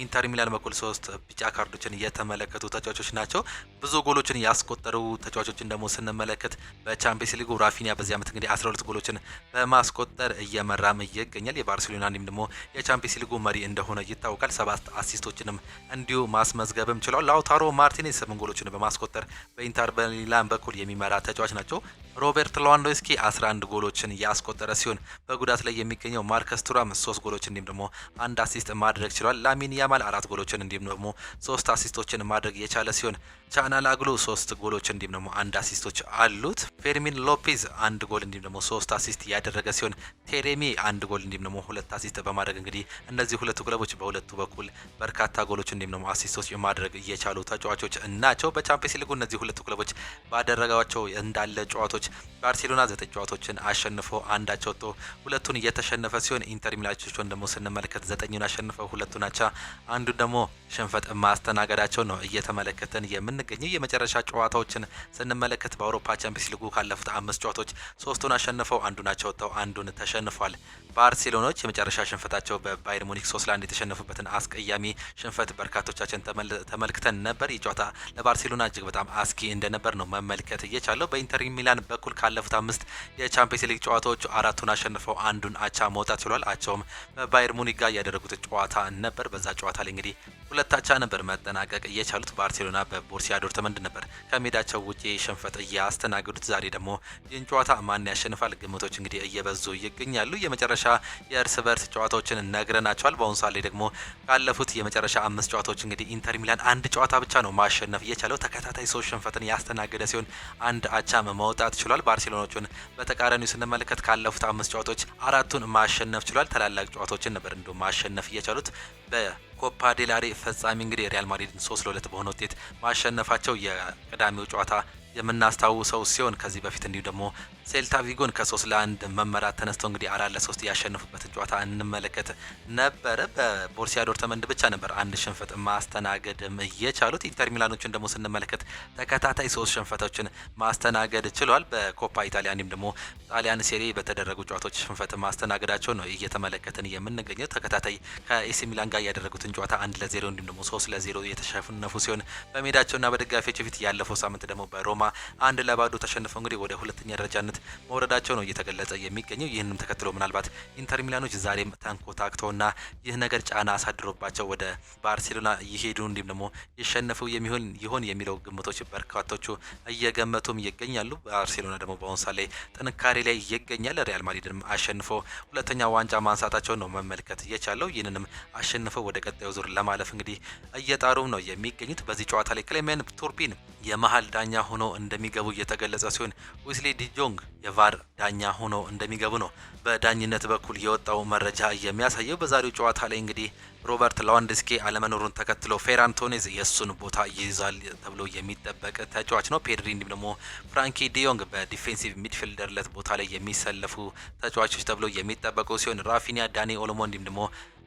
ኢንተር ሚላን በኩል 3 ቢጫ ካርዶችን የተመለከቱ ተጫዋቾች ናቸው። ብዙ ጎሎችን ያስቆጠሩ ተጫዋቾችን ደግሞ ስንመለከት በቻምፒየንስ ሊጉ ራፊኒያ በዚህ ዓመት እንግዲህ 12 ጎሎችን በማስቆጠር እየመራም ይገኛል። የባርሴሎና እንዲሁም ደግሞ የቻምፒየንስ ሊጉ መሪ እንደሆነ ይታወቃል። 7 አሲስቶችንም እንዲሁ ማስመዝገብም ችሏል። ላውታሮ ማርቲኔዝ 8 ጎሎችን በማስቆጠር በኢንተር ሚላን በኩል የሚመራ ተጫዋች ናቸው። ሮበርት ሌዋንዶውስኪ 11 ጎሎችን ያስቆጠረ ሲሆን በጉዳት ላይ የሚገኘው ማርከስ ቱራም 3 ጎሎችን እንዲሁም ደግሞ 1 አሲስት ማድረግ ችሏል። ላሚን ያማል 4 ጎሎችን እንዲሁም ደግሞ 3 አሲስቶችን ማድረግ የቻለ ሲሆን ቻናላግሉ 3 ጎሎች እንዲሁም ደግሞ 1 አሲስቶች አሉት። ፌርሚን ሎፔዝ 1 ጎል እንዲሁም ደግሞ 3 አሲስት ያደረገ ሲሆን ቴሬሚ 1 ጎል እንዲሁም ደግሞ 2 አሲስት በማድረግ እንግዲህ እነዚህ ሁለቱ ክለቦች በሁለቱ በኩል በርካታ ጎሎች እንዲሁም ደግሞ አሲስቶች ማድረግ እየቻሉ ተጫዋቾች ናቸው። በቻምፒየንስ ሊጉ እነዚህ ሁለቱ ክለቦች ባደረጋቸው እንዳለ ጨዋታዎች ባርሴሎና 9 ጨዋታዎችን አሸንፎ አንዳቸው ወጥቶ 2ቱን እየተሸነፈ ሲሆን ኢንተር ሚላኖችን ደግሞ ስንመለከት 9ን አሸንፈው 2ቱን አቻ አንዱ ደግሞ ሽንፈት ማስተናገዳቸው ነው እየተመለከተን የምንገኘው። የመጨረሻ ጨዋታዎችን ስንመለከት በአውሮፓ ቻምፒየንስ ሊጉ ካለፉት 5 ጨዋታዎች 3ቱን አሸንፈው አንዱን አቻ ወጥተው አንዱን ተሸንፏል። ባርሴሎናዎች የመጨረሻ ሽንፈታቸው በባየር ሙኒክ 3-1 የተሸነፉበትን አስቀያሚ ሽንፈት በርካቶቻችን ተመልክተን ነበር። ይህ ጨዋታ ለባርሴሎና እጅግ በጣም አስጊ እንደነበር ነው መመልከት እየቻለው። በኢንተር ሚላን በኩል ካለፉት 5 የቻምፒየንስ ሊግ ጨዋታዎች 4ቱን አሸንፈው አንዱን አቻ መውጣት ችሏል። አቻውም በባየር ሙኒክ ጋር ያደረጉት ጨዋታ ነበር። በዛ ጨዋታ ላይ እንግዲህ 2 አቻ ነበር መጠናቀቅ እየቻሉት። ባርሴሎና በቦሩሲያ ዶርትመንድ ነበር ከሜዳቸው ውጪ ሽንፈት እያስተናገዱት። ዛሬ ደግሞ ይህን ጨዋታ ማን ያሸንፋል? ግምቶች እንግዲህ እየበዙ ይገኛሉ። የመጨረሻ የእርስ በርስ ጨዋታዎችን ነግረናቸዋል። በአሁኑ ሰዓት ላይ ደግሞ ካለፉት የመጨረሻ 5 ጨዋታዎች እንግዲህ ኢንተር ሚላን አንድ ጨዋታ ብቻ ነው ማሸነፍ እየቻለው። ተከታታይ 3 ሽንፈትን ያስተናገደ ሲሆን አንድ አቻም መውጣት ችሏል። ባርሴሎናዎቹን በተቃራኒው ስንመለከት ካለፉት 5 ጨዋታዎች 4ቱን ማሸነፍ ችሏል። ታላላቅ ጨዋታዎችን ነበር እንደው ማሸነፍ እየቻሉት። በኮፓ ዴላሬ ፍጻሜ እንግዲህ ሪያል ማድሪድን 3-2 በሆነ ውጤት ማሸነፋቸው የቅዳሜው ጨዋታ የምናስታውሰው ሲሆን ከዚህ በፊት እንዲሁ ደግሞ ሴልታ ቪጎን ከ3-1 መመራት ተነስተው እንግዲህ 4-3 ያሸነፉበትን ጨዋታ እንመለከት ነበረ። በቦሩሲያ ዶርትመንድ ብቻ ነበር አንድ ሽንፈት ማስተናገድም እየቻሉት። ኢንተር ሚላኖችን ደግሞ ስንመለከት ተከታታይ 3 ሽንፈቶችን ማስተናገድ ችሏል። በኮፓ ኢታሊያ እንዲሁም ደግሞ ጣሊያን ሴሪ በተደረጉ ጨዋታዎች ሽንፈት ማስተናገዳቸው ነው እየተመለከትን የምንገኘው። ተከታታይ ከኤሲ ሚላን ጋር ያደረጉትን ጨዋታ 1-0 እንዲሁም ደግሞ 3-0 የተሸነፉ ሲሆን በሜዳቸውና በደጋፊዎች ፊት ያለፈው ሳምንት ደግሞ በሮማ 1-0 ተሸንፈው እንግዲህ ወደ ሁለተኛ ደረጃነት መውረዳቸው ነው እየተገለጸ የሚገኘው። ይህንም ተከትሎ ምናልባት ኢንተር ሚላኖች ዛሬም ተንኮታክተውና ይህ ነገር ጫና አሳድሮባቸው ወደ ባርሴሎና እየሄዱ እንዲሁም ደግሞ ይሸነፉ ይሆን የሚለው ግምቶች በርካቶቹ እየገመቱም ይገኛሉ። ባርሴሎና ደግሞ በአሁኑ ሰዓት ላይ ጥንካሬ ላይ ይገኛል። ሪያል ማድሪድንም አሸንፎ ሁለተኛ ዋንጫ ማንሳታቸውን ነው መመልከት የቻለው። ይህንንም አሸንፈው ወደ ቀጣዩ ዙር ለማለፍ እንግዲህ እየጣሩ ነው የሚገኙት። በዚህ ጨዋታ ላይ ክሌሜን ቱርፒን የመሀል ዳኛ ሆኖ እንደሚገቡ እየተገለጸ ሲሆን ዌስሊ ዲጆንግ የቫር ዳኛ ሆኖ እንደሚገቡ ነው በዳኝነት በኩል የወጣው መረጃ የሚያሳየው። በዛሬው ጨዋታ ላይ እንግዲህ ሮበርት ላዋንዶስኪ አለመኖሩን ተከትሎ ፌራን ቶሬዝ የእሱን ቦታ ይይዛል ተብሎ የሚጠበቅ ተጫዋች ነው። ፔድሪ እንዲሁም ደግሞ ፍራንኪ ዲዮንግ በዲፌንሲቭ ሚድፊልደርለት ቦታ ላይ የሚሰለፉ ተጫዋቾች ተብሎ የሚጠበቁ ሲሆን ራፊኒያ፣ ዳኒ ኦሎሞ እንዲሁም ደግሞ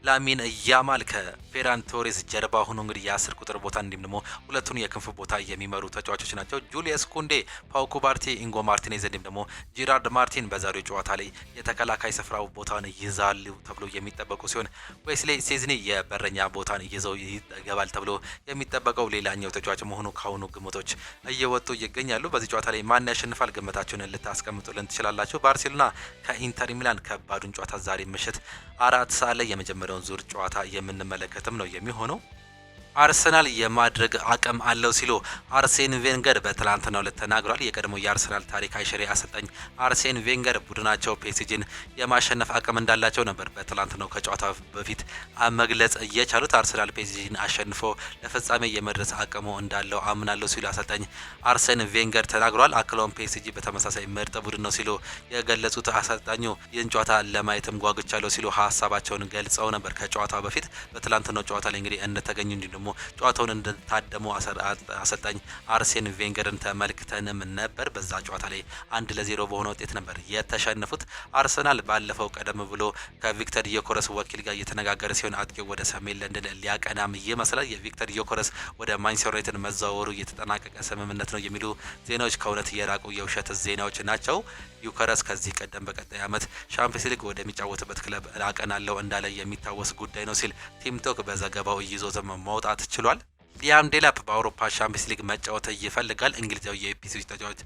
ላሚን ያማል ከፌራን ቶሬዝ ጀርባ ሆኖ እንግዲህ የ10 ቁጥር ቦታ እንዲሁም ደግሞ ሁለቱን የክንፍ ቦታ የሚመሩ ተጫዋቾች ናቸው። ጁሊየስ ኩንዴ፣ ፓው ኩባርቴ፣ ኢንጎ ማርቲኔዝ እንዲሁም ደግሞ ጂራርድ ማርቲን በዛሬው ጨዋታ ላይ የተከላካይ ስፍራው ቦታን ይይዛሉ ተብሎ የሚጠበቁ ሲሆን ዌስሊ ሴዝኒ የበረኛ ቦታን ይዘው ይገባል ተብሎ የሚጠበቀው ሌላኛው ተጫዋች መሆኑ ካሁኑ ግምቶች እየወጡ ይገኛሉ። በዚህ ጨዋታ ላይ ማን ያሸንፋል? ግምታችሁን ልታስቀምጡልን ትችላላችሁ። ባርሴሎና ከኢንተር ሚላን ከባዱን ጨዋታ ዛሬ ምሽት 4 ሰዓት ላይ የመጀመሪያውን ዙር ጨዋታ የምንመለከትም ነው የሚሆነው። አርሰናል የማድረግ አቅም አለው ሲሉ አርሴን ቬንገር በትላንትናው ዕለት ተናግሯል። የቀድሞ የአርሰናል ታሪክ አይሽሬ አሰልጣኝ አርሴን ቬንገር ቡድናቸው ፒኤስጂን የማሸነፍ አቅም እንዳላቸው ነበር በትላንትናው ከጨዋታ በፊት መግለጽ እየቻሉት። አርሰናል ፒኤስጂን አሸንፎ ለፍጻሜ የመድረስ አቅሙ እንዳለው አምናለሁ ሲሉ አሰልጣኝ አርሴን ቬንገር ተናግሯል። አክለውም ፒኤስጂ በተመሳሳይ ምርጥ ቡድን ነው ሲሉ የገለጹት አሰልጣኙ ይህን ጨዋታ ለማየትም ጓጉቻለሁ ሲሉ ሀሳባቸውን ገልጸው ነበር። ከጨዋታ በፊት በትላንትናው ጨዋታ ላይ እንግዲህ እንደተገኙ እንዲሁም ደግሞ ጨዋታውን እንደታደሙ አሰልጣኝ አርሴን ቬንገርን ተመልክተንም ነበር። በዛ ጨዋታ ላይ 1-0 በሆነ ውጤት ነበር የተሸነፉት። አርሰናል ባለፈው ቀደም ብሎ ከቪክተር ዮከረስ ወኪል ጋር እየተነጋገረ ሲሆን አጥቂው ወደ ሰሜን ለንደን ሊያቀናም ይመስላል። የቪክተር ዮከረስ ወደ ማንቸስተር ዩናይትድ መዛወሩ የተጠናቀቀ ስምምነት ነው የሚሉ ዜናዎች ከእውነት የራቁ የውሸት ዜናዎች ናቸው። ዩከረስ ከዚህ ቀደም በቀጣይ ዓመት ሻምፒየንስ ሊግ ወደሚጫወትበት ክለብ አቀናለው እንዳለ የሚታወስ ጉዳይ ነው ሲል ቲምቶክ በዘገባው ይዞትም ማውጣት ችሏል። ሊያም ዴላፕ በአውሮፓ ሻምፒየንስ ሊግ መጫወት ይፈልጋል። እንግሊዛዊ የኢፕስዊች ተጫዋች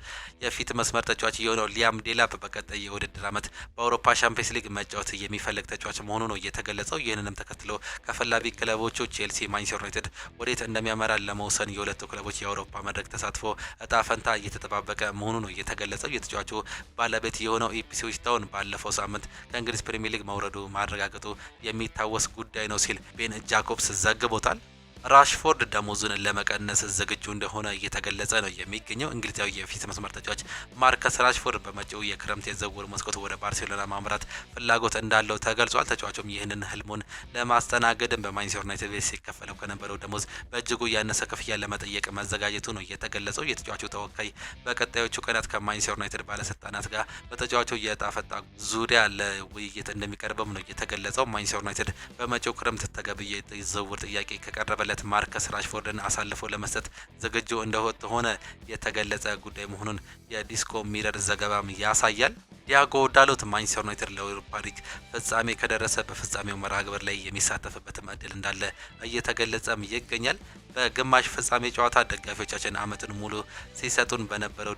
የፊት መስመር ተጫዋች የሆነው ሊያም ዴላፕ በቀጣይ የውድድር ዓመት በአውሮፓ ሻምፒየንስ ሊግ መጫወት የሚፈልግ ተጫዋች መሆኑ ነው የተገለጸው። ይህንንም ተከትሎ ከፈላጊ ክለቦቹ ቼልሲ፣ ማንቸስተር ዩናይትድ ወዴት እንደሚያመራ ለመውሰን የሁለቱ ክለቦች የአውሮፓ መድረክ ተሳትፎ እጣ ፈንታ እየተጠባበቀ መሆኑ ነው የተገለጸው። የተጫዋቹ ባለቤት የሆነው ኢፕስዊች ታውን ባለፈው ሳምንት ከእንግሊዝ ፕሪሚየር ሊግ መውረዱ ማረጋገጡ የሚታወስ ጉዳይ ነው ሲል ቤን ጃኮብስ ዘግቦታል። ራሽፎርድ ደሞዙን ለመቀነስ ዝግጁ እንደሆነ እየተገለጸ ነው የሚገኘው። እንግሊዛዊ የፊት መስመር ተጫዋች ማርከስ ራሽፎርድ በመጪው የክረምት የዝውውር መስኮት ወደ ባርሴሎና ማምራት ፍላጎት እንዳለው ተገልጿል። ተጫዋቹም ይህንን ህልሙን ለማስተናገድም በማንቸስተር ዩናይትድ ቤት ሲከፈለው ከነበረው ደሞዝ በእጅጉ ያነሰ ክፍያ ለመጠየቅ መዘጋጀቱ ነው የተገለጸው። የተጫዋቹ ተወካይ በቀጣዮቹ ቀናት ከማንቸስተር ዩናይትድ ባለስልጣናት ጋር በተጫዋቹ የዕጣ ፈንታ ዙሪያ ለውይይት እንደሚቀርብም ነው የተገለጸው። ማንቸስተር ዩናይትድ በመጪው ክረምት ተገቢ የዝውውር ጥያቄ ከቀረበለት ማርከስ ራሽፎርድን አሳልፎ ለመስጠት ዝግጁ እንደሆነ የተገለጸ ጉዳይ መሆኑን የዲስኮ ሚረር ዘገባም ያሳያል። ዲያጎ ዳሎት ማንቸስተር ዩናይትድ ለአውሮፓ ሊግ ፍጻሜ ከደረሰ በፍጻሜው መርሃ ግብር ላይ የሚሳተፍበትም እድል እንዳለ እየተገለጸም ይገኛል። በግማሽ ፍጻሜ ጨዋታ ደጋፊዎቻችን አመቱን ሙሉ ሲሰጡን በነበረው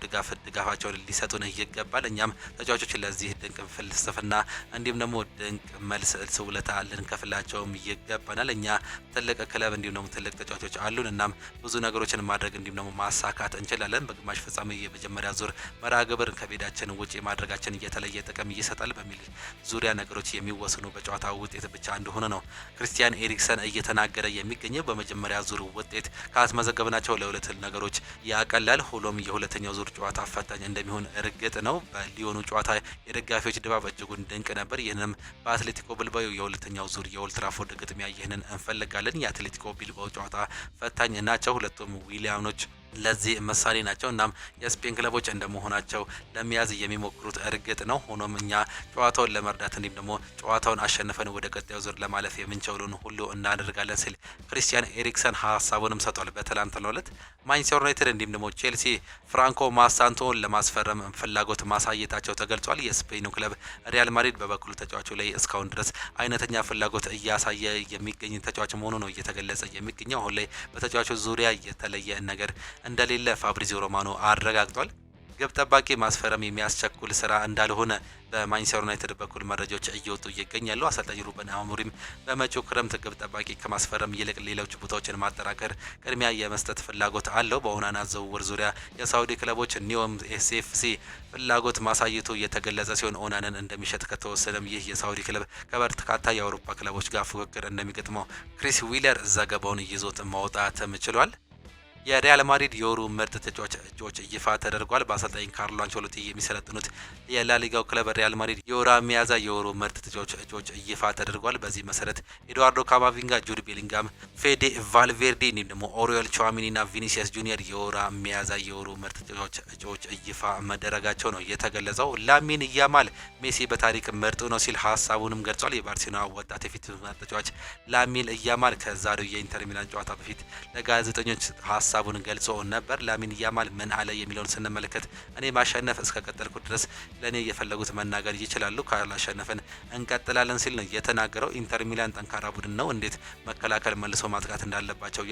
ድጋፋቸውን ሊሰጡን ይገባል። እኛም ተጫዋቾች ለዚህ ድንቅ ፍልስፍና እንዲሁም ደግሞ ድንቅ መልስ ውለታ ልንከፍላቸውም ይገባናል። እኛ ትልቅ ክለብ እንዲሁም ደግሞ ትልቅ ተጫዋቾች አሉን። እናም ብዙ ነገሮችን ማድረግ እንዲሁም ደግሞ ማሳካት እንችላለን። በግማሽ ፍጻሜ የመጀመሪያ ዙር መርሃ ግብር ከሜዳችን ውጪ ማድረጋችን የተለየ ጥቅም ይሰጣል በሚል ዙሪያ ነገሮች የሚወስኑ በጨዋታ ውጤት ብቻ እንደሆነ ነው ክሪስቲያን ኤሪክሰን እየተናገረ የሚገኘው። በመጀመሪያ ዙር ውጤት ካስመዘገብናቸው ለሁለት ነገሮች ያቀላል። ሆኖም የሁለተኛው ዙር ጨዋታ ፈታኝ እንደሚሆን እርግጥ ነው። በሊዮኑ ጨዋታ የደጋፊዎች ድባብ እጅጉን ድንቅ ነበር። ይህንም በአትሌቲኮ ቢልባኦ የሁለተኛው ዙር የኦልድ ትራፎርድ ግጥሚያ ይህንን እንፈልጋለን። የአትሌቲኮ ቢልባኦ ጨዋታ ፈታኝ ናቸው። ሁለቱም ዊሊያኖች ለዚህ ምሳሌ ናቸው። እናም የስፔን ክለቦች እንደመሆናቸው ለመያዝ የሚሞክሩት እርግጥ ነው። ሆኖም እኛ ጨዋታውን ለመርዳት እንዲሁም ደግሞ ጨዋታውን አሸንፈን ወደ ቀጣዩ ዙር ለማለፍ የምንችለውን ሁሉ እናደርጋለን ሲል ክሪስቲያን ኤሪክሰን ሀሳቡንም ሰጥቷል። በትላንትናው ዕለት ማንቸስተር ዩናይትድ እንዲሁም ደግሞ ቼልሲ ፍራንኮ ማሳንቶን ለማስፈረም ፍላጎት ማሳየታቸው ተገልጿል። የስፔኑ ክለብ ሪያል ማድሪድ በበኩሉ ተጫዋቹ ላይ እስካሁን ድረስ አይነተኛ ፍላጎት እያሳየ የሚገኝ ተጫዋች መሆኑ ነው እየተገለጸ የሚገኘው። አሁን ላይ በተጫዋቹ ዙሪያ የተለየ ነገር እንደሌለ ፋብሪዚዮ ሮማኖ አረጋግጧል። ግብ ጠባቂ ማስፈረም የሚያስቸኩል ስራ እንዳልሆነ በማንቸስተር ዩናይትድ በኩል መረጃዎች እየወጡ ይገኛሉ። አሰልጣኝ ሩበን አሞሪም በመጪው ክረምት ግብ ጠባቂ ከማስፈረም ይልቅ ሌሎች ቦታዎችን ማጠራከር ቅድሚያ የመስጠት ፍላጎት አለው። በኦናና ዝውውር ዙሪያ የሳውዲ ክለቦች ኒዮም ኤስኤፍሲ ፍላጎት ማሳየቱ የተገለጸ ሲሆን ኦናንን እንደሚሸጥ ከተወሰነም ይህ የሳውዲ ክለብ ከበርካታ የአውሮፓ ክለቦች ጋር ፉክክር እንደሚገጥመው ክሪስ ዊለር ዘገባውን ይዞት ማውጣትም ችሏል። የሪያል ማድሪድ የወሩ ምርጥ ተጫዋች እጩዎች ይፋ ተደርጓል። በአሰልጣኝ ካርሎ አንቸሎቲ የሚሰለጥኑት የላሊጋው ክለብ ሪያል ማድሪድ የወራ ሚያዝያ የወሩ ምርጥ ተጫዋች እጩዎች ይፋ ተደርጓል። በዚህ መሰረት ኤድዋርዶ ካማቪንጋ፣ ጁድ ቤሊንጋም፣ ፌዴ ቫልቬርዴ እንዲሁም ደግሞ ኦሪዮል ቹዋሚኒ እና ቪኒሲየስ ጁኒየር የወራ ሚያዝያ የወሩ ምርጥ ተጫዋች እጩዎች ይፋ መደረጋቸው ነው የተገለጸው። ላሚን ያማል ሜሲ በታሪክ ምርጡ ነው ሲል ሀሳቡንም ገልጿል። የባርሴሎና ወጣት የፊት ተጫዋች ላሚን ያማል ከዛሬው የኢንተር ሚላን ጨዋታ በፊት ለጋዜጠኞች ሀሳቡን ገልጾ ነበር። ላሚን ያማል ምን አለ የሚለውን ስንመለከት እኔ ማሸነፍ እስከ ቀጠልኩ ድረስ ለእኔ የፈለጉት መናገር ይችላሉ፣ ካላሸነፍን እንቀጥላለን ሲል ነው የተናገረው። ኢንተር ሚላን ጠንካራ ቡድን ነው፣ እንዴት መከላከል መልሶ ማጥቃት እንዳለባቸው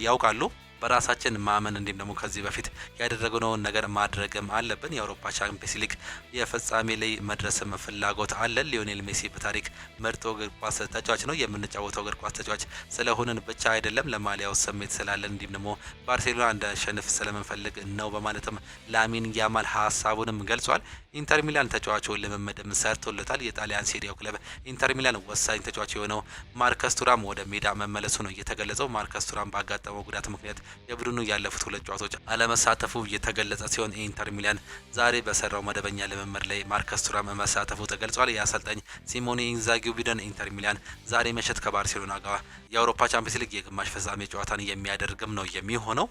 ያውቃሉ። በራሳችን ማመን እንዲሁም ደግሞ ከዚህ በፊት ያደረግነውን ነገር ማድረግም አለብን። የአውሮፓ ቻምፒየንስ ሊግ የፍጻሜ ላይ መድረስም ፍላጎት አለን። ሊዮኔል ሜሲ በታሪክ ምርጥ እግር ኳስ ተጫዋች ነው። የምንጫወተው እግር ኳስ ተጫዋች ስለሆንን ብቻ አይደለም፣ ለማሊያው ስሜት ስላለን እንዲሁም ደግሞ ባርሴሎና እንዳሸንፍ ስለምንፈልግ ነው በማለትም ላሚን ያማል ሀሳቡንም ገልጿል። ኢንተር ሚላን ተጫዋቹ ልምምድም ሰርቶለታል። የጣሊያን ሴሪያው ክለብ ኢንተር ሚላን ወሳኝ ተጫዋች የሆነው ማርከስ ቱራም ወደ ሜዳ መመለሱ ነው የተገለጸው። ማርከስ ቱራም ባጋጠመው ጉዳት ምክንያት የቡድኑ ያለፉት ሁለት ጨዋታዎች አለመሳተፉ የተገለጸ ሲሆን ኢንተር ሚላን ዛሬ በሰራው መደበኛ ልምምድ ላይ ማርከስ ቱራም መሳተፉ ተገልጿል። የአሰልጣኝ ሲሞኔ ኢንዛጊው ቡድን ኢንተር ሚላን ዛሬ ምሽት ከባርሴሎና ጋር የአውሮፓ ቻምፒየንስ ሊግ የግማሽ ፍጻሜ ጨዋታን የሚያደርግም ነው የሚሆነው።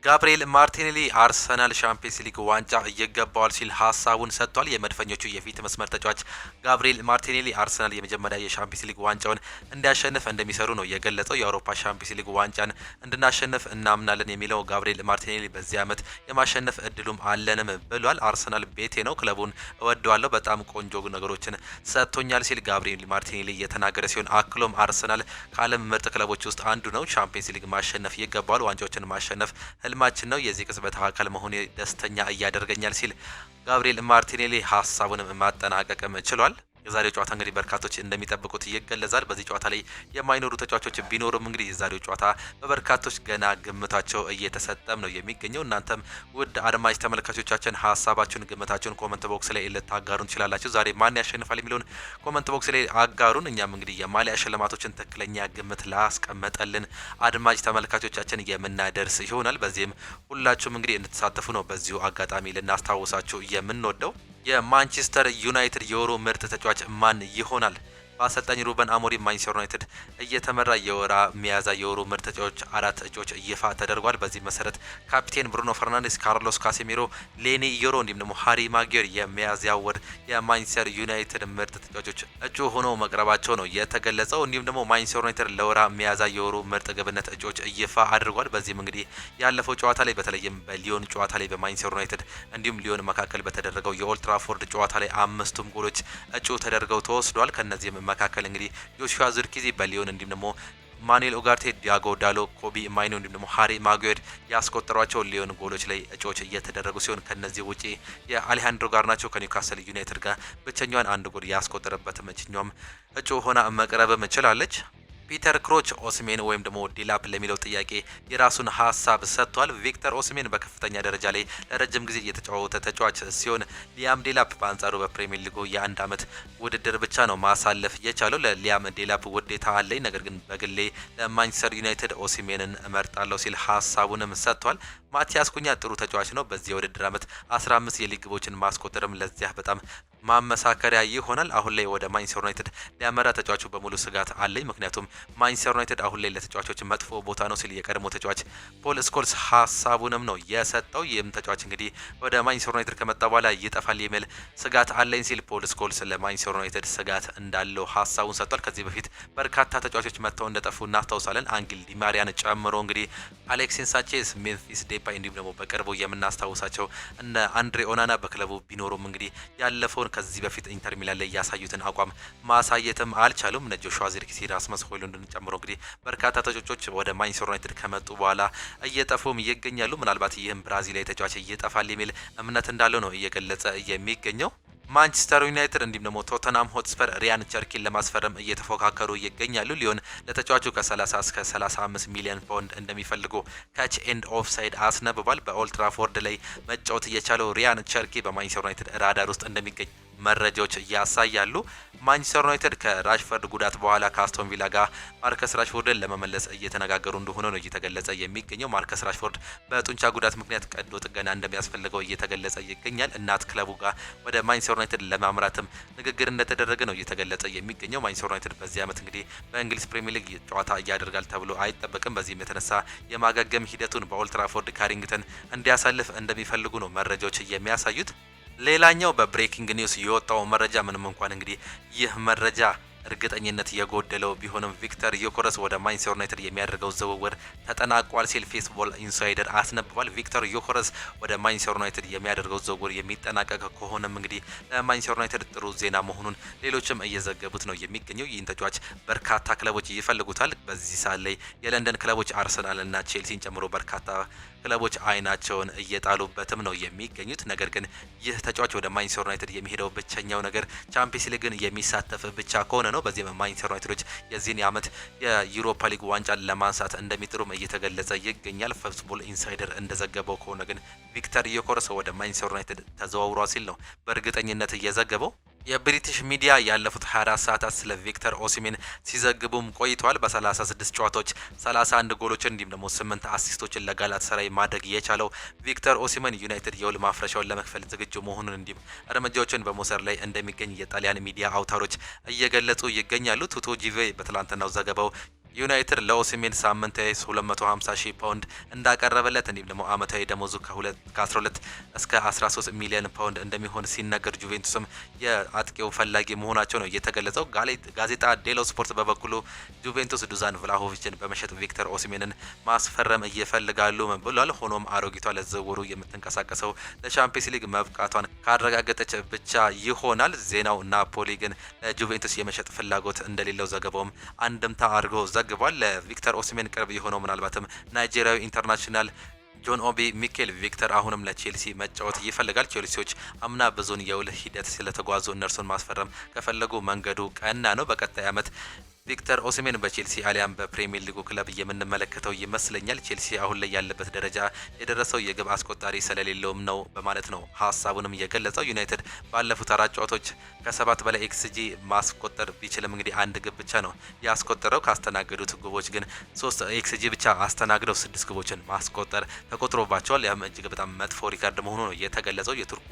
ጋብሪኤል ማርቲኔሊ አርሰናል ሻምፒየንስ ሊግ ዋንጫ ይገባዋል ሲል ሀሳቡን ሰጥቷል። የመድፈኞቹ የፊት መስመር ተጫዋች ጋብሪኤል ማርቲኔሊ አርሰናል የመጀመሪያ የሻምፒየንስ ሊግ ዋንጫውን እንዲያሸንፍ እንደሚሰሩ ነው የገለጸው። የአውሮፓ ሻምፒየንስ ሊግ ዋንጫን እንድናሸንፍ እናምናለን የሚለው ጋብሪኤል ማርቲኔሊ በዚህ ዓመት የማሸነፍ እድሉም አለንም ብሏል። አርሰናል ቤቴ ነው፣ ክለቡን እወደዋለሁ፣ በጣም ቆንጆ ነገሮችን ሰጥቶኛል ሲል ጋብሪኤል ማርቲኔሊ የተናገረ ሲሆን አክሎም አርሰናል ከዓለም ምርጥ ክለቦች ውስጥ አንዱ ነው፣ ሻምፒየንስ ሊግ ማሸነፍ ይገባዋል፣ ዋንጫዎችን ማሸነፍ ህልማችን ነው፣ የዚህ ቅጽበት አካል መሆን ደስተኛ እያደርገኛል ሲል ጋብሪኤል ማርቲኔሊ ሀሳቡንም ማጠናቀቅም ችሏል። የዛሬው ጨዋታ እንግዲህ በርካቶች እንደሚጠብቁት ይገለጻል። በዚህ ጨዋታ ላይ የማይኖሩ ተጫዋቾች ቢኖሩም እንግዲህ የዛሬው ጨዋታ በበርካቶች ገና ግምታቸው እየተሰጠም ነው የሚገኘው። እናንተም ውድ አድማጭ ተመልካቾቻችን ሀሳባችሁን፣ ግምታችሁን ኮመንት ቦክስ ላይ ልታጋሩን ትችላላችሁ። ዛሬ ማን ያሸንፋል የሚለውን ኮመንት ቦክስ ላይ አጋሩን። እኛም እንግዲህ የማሊያ ሽልማቶችን ትክክለኛ ግምት ላስቀመጠልን አድማጭ ተመልካቾቻችን የምናደርስ ይሆናል። በዚህም ሁላችሁም እንግዲህ እንድትሳተፉ ነው በዚሁ አጋጣሚ ልናስታውሳችሁ የምንወደው። የማንቸስተር ዩናይትድ የወሩ ምርጥ ተጫዋች ማን ይሆናል? በአሰልጣኝ ሩበን አሞሪም ማንቸስተር ዩናይትድ እየተመራ ሚያዝያ የወሩ ምርጥ ተጫዋቾች 4 እጩዎች ይፋ ተደርጓል። በዚህ መሰረት ካፒቴን ብሩኖ ፈርናንዴስ፣ ካርሎስ ካሴሚሮ፣ ሌኒ ዮሮ እንዲሁም ደግሞ ሃሪ ማጌር የሚያዝያ ወር የማንቸስተር ዩናይትድ ምርጥ ተጫዋቾች እጩ ሆነው መቅረባቸው ነው የተገለጸው። እንዲሁም ደግሞ ማንቸስተር ዩናይትድ ለወራ ሚያዝያ የወሩ ምርጥ ግብነት እጩዎች ይፋ አድርጓል። በዚህም እንግዲህ ያለፈው ጨዋታ ላይ በተለይም በሊዮን ጨዋታ ላይ በማንቸስተር ዩናይትድ እንዲሁም ሊዮን መካከል በተደረገው የኦልድ ትራፎርድ ጨዋታ ላይ 5ቱም ጎሎች እጩ ተደርገው ተወስዷል። ከነዚህም መካከል እንግዲህ ጆሹዋ ዝርኪዚ በሊዮን እንዲሁም ደግሞ ማኑኤል ኡጋርቴ፣ ዲያጎ ዳሎ፣ ኮቢ ማይኖ እንዲሁም ደግሞ ሃሪ ማጉዌር ያስቆጠሯቸው ሊዮን ጎሎች ላይ እጩዎች እየተደረጉ ሲሆን ከነዚህ ውጪ የአሌሃንድሮ ጋርናቾ ከኒውካስል ዩናይትድ ጋር ብቸኛዋን አንድ ጎል ያስቆጠረበት እችኛውም እጩ ሆና መቅረብም ችላለች። ፒተር ክሮች ኦስሜን ወይም ደግሞ ዲላፕ ለሚለው ጥያቄ የራሱን ሀሳብ ሰጥቷል። ቪክተር ኦስሜን በከፍተኛ ደረጃ ላይ ለረጅም ጊዜ የተጫወተ ተጫዋች ሲሆን ሊያም ዴላፕ በአንጻሩ በፕሪሚየር ሊጉ የ1 ዓመት ውድድር ብቻ ነው ማሳለፍ የቻለው። ለሊያም ዴላፕ ውዴታ አለኝ፣ ነገር ግን በግሌ ለማንቸስተር ዩናይትድ ኦስሜንን እመርጣለሁ ሲል ሀሳቡንም ሰጥቷል። ማቲያስ ኩኛ ጥሩ ተጫዋች ነው። በዚህ የውድድር ዓመት 15 የሊግ ግቦችን ማስቆጠርም ለዚያ በጣም ማመሳከሪያ ይሆናል። አሁን ላይ ወደ ማንቸስተር ዩናይትድ ሊያመራ ተጫዋቹ በሙሉ ስጋት አለኝ፣ ምክንያቱም ማንቸስተር ዩናይትድ አሁን ላይ ለተጫዋቾች መጥፎ ቦታ ነው ሲል የቀድሞ ተጫዋች ፖል ስኮልስ ሀሳቡንም ነው የሰጠው። ይህም ተጫዋች እንግዲህ ወደ ማንቸስተር ዩናይትድ ከመጣ በኋላ ይጠፋል የሚል ስጋት አለኝ ሲል ፖል ስኮልስ ለማንቸስተር ዩናይትድ ስጋት እንዳለው ሀሳቡን ሰጥቷል። ከዚህ በፊት በርካታ ተጫዋቾች መጥተው እንደጠፉ እናስታውሳለን። አንግል ዲማሪያን ጨምሮ እንግዲህ አሌክሲስ ሳንቼዝ፣ ሜምፊስ ዴፓይ እንዲሁም ደግሞ በቅርቡ የምናስታውሳቸው እነ አንድሬ ኦናና በክለቡ ቢኖሩም እንግዲህ ያለፈውን ከዚህ በፊት ኢንተር ሚላን ላይ ያሳዩትን አቋም ማሳየትም አልቻሉም። እነ ጆሹዋ ዚርክዚ፣ ራስመስ ሆይሉንድን ጨምሮ እንግዲህ በርካታ ተጫዋቾች ወደ ማንቸስተር ዩናይትድ ከመጡ በኋላ እየጠፉም ይገኛሉ። ምናልባት ይህም ብራዚላዊ ተጫዋች እየጠፋል የሚል እምነት እንዳለው ነው እየገለጸ የሚገኘው። ማንቸስተር ዩናይትድ እንዲሁም ደግሞ ቶተናም ሆትስፐር ሪያን ቸርኪን ለማስፈረም እየተፎካከሩ ይገኛሉ። ሊዮን ለተጫዋቹ ከ30 እስከ 35 ሚሊዮን ፓውንድ እንደሚፈልጉ ካች ኤንድ ኦፍሳይድ አስነብቧል። በኦልድ ትራፎርድ ላይ መጫወት እየቻለው ሪያን ቸርኪ በማንቸስተር ዩናይትድ ራዳር ውስጥ እንደሚገኝ መረጃዎች ያሳያሉ። ማንቸስተር ዩናይትድ ከራሽፈርድ ጉዳት በኋላ ከአስቶን ቪላ ጋር ማርከስ ራሽፎርድን ለመመለስ እየተነጋገሩ እንደሆነ ነው እየተገለጸ የሚገኘው። ማርከስ ራሽፎርድ በጡንቻ ጉዳት ምክንያት ቀዶ ጥገና እንደሚያስፈልገው እየተገለጸ ይገኛል። እናት ክለቡ ጋር ወደ ማንቸስተር ዩናይትድ ለማምራትም ንግግር እንደተደረገ ነው እየተገለጸ የሚገኘው። ማንቸስተር ዩናይትድ በዚህ ዓመት እንግዲህ በእንግሊዝ ፕሪሚየር ሊግ ጨዋታ እያደርጋል ተብሎ አይጠበቅም። በዚህም የተነሳ የማገገም ሂደቱን በኦልድ ትራፎርድ ካሪንግተን እንዲያሳልፍ እንደሚፈልጉ ነው መረጃዎች የሚያሳዩት። ሌላኛው በብሬኪንግ ኒውስ የወጣው መረጃ ምንም እንኳን እንግዲህ ይህ መረጃ እርግጠኝነት የጎደለው ቢሆንም ቪክተር ዮኮረስ ወደ ማንቸስተር ዩናይትድ የሚያደርገው ዝውውር ተጠናቋል ሲል ፉትቦል ኢንሳይደር አስነብቧል። ቪክተር ዮኮረስ ወደ ማንቸስተር ዩናይትድ የሚያደርገው ዝውውር የሚጠናቀቅ ከሆነም እንግዲህ ለማንቸስተር ዩናይትድ ጥሩ ዜና መሆኑን ሌሎችም እየዘገቡት ነው የሚገኘው። ይህን ተጫዋች በርካታ ክለቦች ይፈልጉታል። በዚህ ሰዓት ላይ የለንደን ክለቦች አርሰናልና ቼልሲን ጨምሮ በርካታ ክለቦች አይናቸውን እየጣሉበትም ነው የሚገኙት። ነገር ግን ይህ ተጫዋች ወደ ማንቸስተር ዩናይትድ የሚሄደው ብቸኛው ነገር ቻምፒየንስ ሊግን የሚሳተፍ ብቻ ከሆነ ነው። በዚህም ማንቸስተር ዩናይትዶች የዚህን ዓመት የዩሮፓ ሊግ ዋንጫን ለማንሳት እንደሚጥሩም እየተገለጸ ይገኛል። ፉትቦል ኢንሳይደር እንደዘገበው ከሆነ ግን ቪክተር ዮኮረስ ወደ ማንቸስተር ዩናይትድ ተዘዋውሯል ሲል ነው በእርግጠኝነት እየዘገበው። የብሪቲሽ ሚዲያ ያለፉት 24 ሰዓታት ስለ ቪክተር ኦሲሜን ሲዘግቡም ቆይተዋል። በ36 ጨዋታዎች 31 ጎሎችን እንዲሁም ደግሞ 8 አሲስቶችን ለጋላታሳራይ ማድረግ የቻለው ቪክተር ኦሲሜን ዩናይትድ የውል ማፍረሻውን ለመክፈል ዝግጁ መሆኑን እንዲሁም እርምጃዎችን በመውሰድ ላይ እንደሚገኝ የጣሊያን ሚዲያ አውታሮች እየገለጹ ይገኛሉ። ቱቶ ጂቬ በትላንትናው ዘገባው ዩናይትድ ለኦሲሜን ሳምንታዊ 250,000 ፓውንድ እንዳቀረበለት እንዲሁም ደግሞ አመታዊ ደሞዙ ከ12 እስከ 13 ሚሊዮን ፓውንድ እንደሚሆን ሲነገር ጁቬንቱስም የአጥቂው ፈላጊ መሆናቸው ነው የተገለጸው። ጋዜጣ ዴሎ ስፖርት በበኩሉ ጁቬንቱስ ዱዛን ቭላሆቪችን በመሸጥ ቪክተር ኦሲሜንን ማስፈረም እየፈልጋሉ ብሏል። ሆኖም አሮጊቷ ለዝውውሩ የምትንቀሳቀሰው ለቻምፒየንስ ሊግ መብቃቷን ካረጋገጠች ብቻ ይሆናል። ዜናው ናፖሊ ግን ለጁቬንቱስ የመሸጥ ፍላጎት እንደሌለው ዘገባውም አንድምታ አድርጎ ዘግቧል። ለቪክተር ኦሲሜን ቅርብ የሆነው ምናልባትም ናይጄሪያዊ ኢንተርናሽናል ጆን ኦቢ ሚኬል ቪክተር አሁንም ለቼልሲ መጫወት ይፈልጋል። ቼልሲዎች አምና ብዙን የውል ሂደት ስለተጓዙ እነርሱን ማስፈረም ከፈለጉ መንገዱ ቀና ነው። በቀጣይ ዓመት ቪክተር ኦሲሜን በቼልሲ አሊያም በፕሪሚየር ሊጉ ክለብ የምንመለከተው ይመስለኛል። ቼልሲ አሁን ላይ ያለበት ደረጃ የደረሰው የግብ አስቆጣሪ ስለሌለውም ነው በማለት ነው ሀሳቡንም የገለጸው። ዩናይትድ ባለፉት 4 ጨዋታዎች ከ7 በላይ ኤክስጂ ማስቆጠር ቢችልም እንግዲህ አንድ ግብ ብቻ ነው ያስቆጠረው። ካስተናገዱት ግቦች ግን 3 ኤክስጂ ብቻ አስተናግደው 6 ግቦችን ማስቆጠር ተቆጥሮባቸዋል። ያም እጅግ በጣም መጥፎ ሪካርድ መሆኑ ነው የተገለጸው። የቱርኩ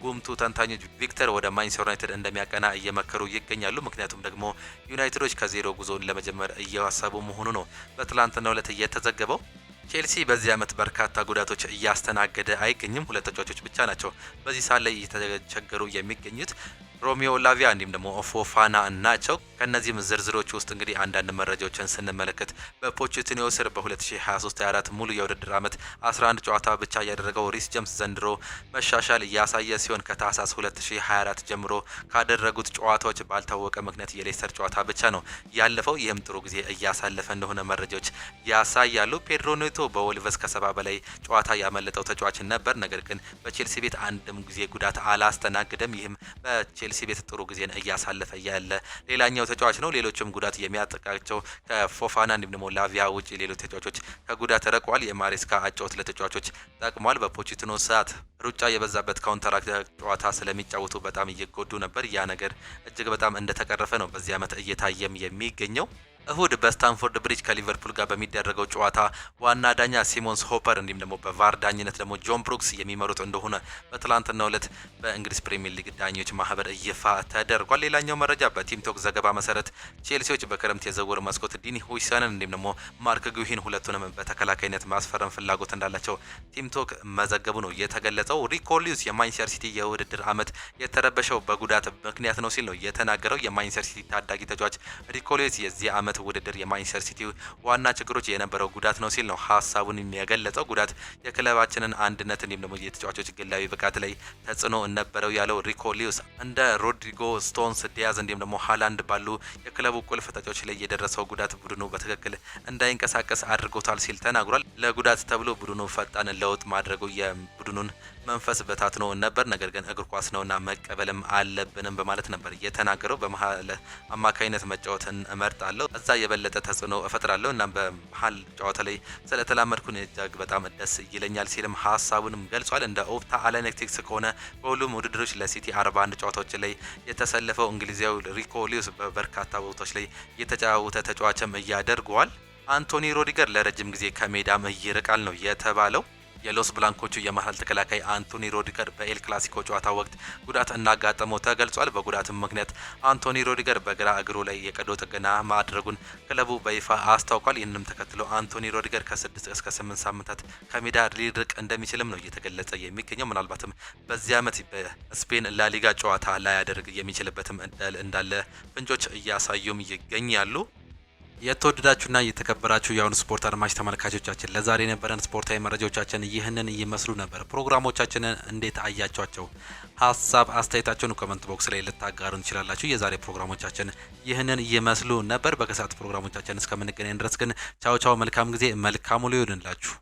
ጉምቱ ተንታኞች ቪክተር ወደ ማንቸስተር ዩናይትድ እንደሚያቀና እየመከሩ ይገኛሉ። ምክንያቱም ደግሞ ዩናይትዶች ከዜሮ ጉዞን ለመጀመር እያሰቡ መሆኑ ነው በትላንትናው ዕለት የተዘገበው። ቼልሲ በዚህ ዓመት በርካታ ጉዳቶች እያስተናገደ አይገኝም። 2 ተጫዋቾች ብቻ ናቸው በዚህ ሰዓት ላይ እየተቸገሩ የሚገኙት ሮሚዮ ላቪያ እንዲሁም ደግሞ ፎፋና ናቸው። ከነዚህም ዝርዝሮች ውስጥ እንግዲህ አንዳንድ መረጃዎችን ስንመለከት በፖቼቲኖ ስር በ2023/24 ሙሉ የውድድር ዓመት 11 ጨዋታ ብቻ ያደረገው ሪስ ጀምስ ዘንድሮ መሻሻል እያሳየ ሲሆን ከታህሳስ 2024 ጀምሮ ካደረጉት ጨዋታዎች ባልታወቀ ምክንያት የሌስተር ጨዋታ ብቻ ነው ያለፈው። ይህም ጥሩ ጊዜ እያሳለፈ እንደሆነ መረጃዎች ያሳያሉ። ፔድሮ ኔቶ በወልቨስ ከ70 በላይ ጨዋታ ያመለጠው ተጫዋች ነበር። ነገር ግን በቼልሲ ቤት አንድም ጊዜ ጉዳት አላስተናግደም። ይህም ቼልሲ ቤት ጥሩ ጊዜን እያሳለፈ ያለ ሌላኛው ተጫዋች ነው። ሌሎችም ጉዳት የሚያጠቃቸው ከፎፋና እንዲሁም ደግሞ ላቪያ ውጪ ሌሎች ተጫዋቾች ከጉዳት ረቋል። የማሬስካ አጫወት ለተጫዋቾች ጠቅሟል። በፖቼቲኖ ሰዓት ሩጫ የበዛበት ካውንተራክት ጨዋታ ስለሚጫወቱ በጣም እየጎዱ ነበር። ያ ነገር እጅግ በጣም እንደተቀረፈ ነው በዚህ ዓመት እየታየም የሚገኘው። እሁድ በስታንፎርድ ብሪጅ ከሊቨርፑል ጋር በሚደረገው ጨዋታ ዋና ዳኛ ሲሞንስ ሆፐር እንዲሁም ደግሞ በቫር ዳኝነት ደግሞ ጆን ብሩክስ የሚመሩት እንደሆነ በትላንትናው ዕለት በእንግሊዝ ፕሪሚየር ሊግ ዳኞች ማህበር ይፋ ተደርጓል። ሌላኛው መረጃ በቲምቶክ ዘገባ መሰረት ቼልሲዎች በክረምት የዝውውር መስኮት ዲኒ ሁይሰንን እንዲሁም ደግሞ ማርክ ጉሂን ሁለቱንም በተከላካይነት ማስፈረም ፍላጎት እንዳላቸው ቲምቶክ መዘገቡ ነው የተገለጸው። ሪኮ ሉዊስ የማንቸስተር ሲቲ የውድድር ዓመት የተረበሸው በጉዳት ምክንያት ነው ሲል ነው የተናገረው። የማንቸስተር ሲቲ ታዳጊ ተጫዋች ሪኮ ሉዊስ የዚህ ዓመት ውድድር የማንቸስተር ሲቲ ዋና ችግሮች የነበረው ጉዳት ነው ሲል ነው ሀሳቡን የሚያገለጸው። ጉዳት የክለባችንን አንድነት እንዲሁም ደግሞ የተጫዋቾች ግላዊ ብቃት ላይ ተጽዕኖ ነበረው ያለው ሪኮ ሉዊስ እንደ ሮድሪጎ፣ ስቶንስ፣ ዲያዝ እንዲሁም ደግሞ ሃላንድ ባሉ የክለቡ ቁልፍ ተጫዋቾች ላይ የደረሰው ጉዳት ቡድኑ በትክክል እንዳይንቀሳቀስ አድርጎታል ሲል ተናግሯል። ለጉዳት ተብሎ ቡድኑ ፈጣን ለውጥ ማድረጉ የቡድኑን መንፈስ በታትኖ ነበር። ነገር ግን እግር ኳስ ነውና መቀበልም አለብንም በማለት ነበር የተናገረው። በመሀል አማካይነት መጫወትን እመርጣለሁ፣ እዛ የበለጠ ተጽዕኖ እፈጥራለሁ እና በመሀል ጨዋታ ላይ ስለተላመድኩን እጅግ በጣም ደስ ይለኛል ሲልም ሀሳቡንም ገልጿል። እንደ ኦፕታ አናሊቲክስ ከሆነ በሁሉም ውድድሮች ለሲቲ 41 ጨዋታዎች ላይ የተሰለፈው እንግሊዛዊ ሪኮ ሉዊስ በበርካታ ቦታዎች ላይ የተጫወተ ተጫዋችም እያደርገዋል። አንቶኒ ሮዲገር ለረጅም ጊዜ ከሜዳም ይርቃል ነው የተባለው። የሎስ ብላንኮቹ የመሀል ተከላካይ አንቶኒ ሮዲገር በኤል ክላሲኮ ጨዋታ ወቅት ጉዳት እንዳጋጠመው ተገልጿል። በጉዳትም ምክንያት አንቶኒ ሮዲገር በግራ እግሩ ላይ የቀዶ ጥገና ማድረጉን ክለቡ በይፋ አስታውቋል። ይህንንም ተከትሎ አንቶኒ ሮዲገር ከ6 እስከ 8 ሳምንታት ከሜዳ ሊርቅ እንደሚችልም ነው እየተገለጸ የሚገኘው። ምናልባትም በዚህ ዓመት በስፔን ላሊጋ ጨዋታ ላያደርግ የሚችልበትም እንዳለ ፍንጮች እያሳዩም ይገኛሉ። የተወደዳችሁና የተከበራችሁ የአሁኑ ስፖርት አድማጭ ተመልካቾቻችን ለዛሬ የነበረን ስፖርታዊ መረጃዎቻችን ይህንን ይመስሉ ነበር። ፕሮግራሞቻችንን እንዴት አያችኋቸው? ሀሳብ አስተያየታችሁን ኮመንት ቦክስ ላይ ልታጋሩን ትችላላችሁ። የዛሬ ፕሮግራሞቻችን ይህንን ይመስሉ ነበር። በከሰዓት ፕሮግራሞቻችን እስከምንገናኝ ድረስ ግን ቻው ቻው፣ መልካም ጊዜ፣ መልካም ውሎ ይሁንላችሁ።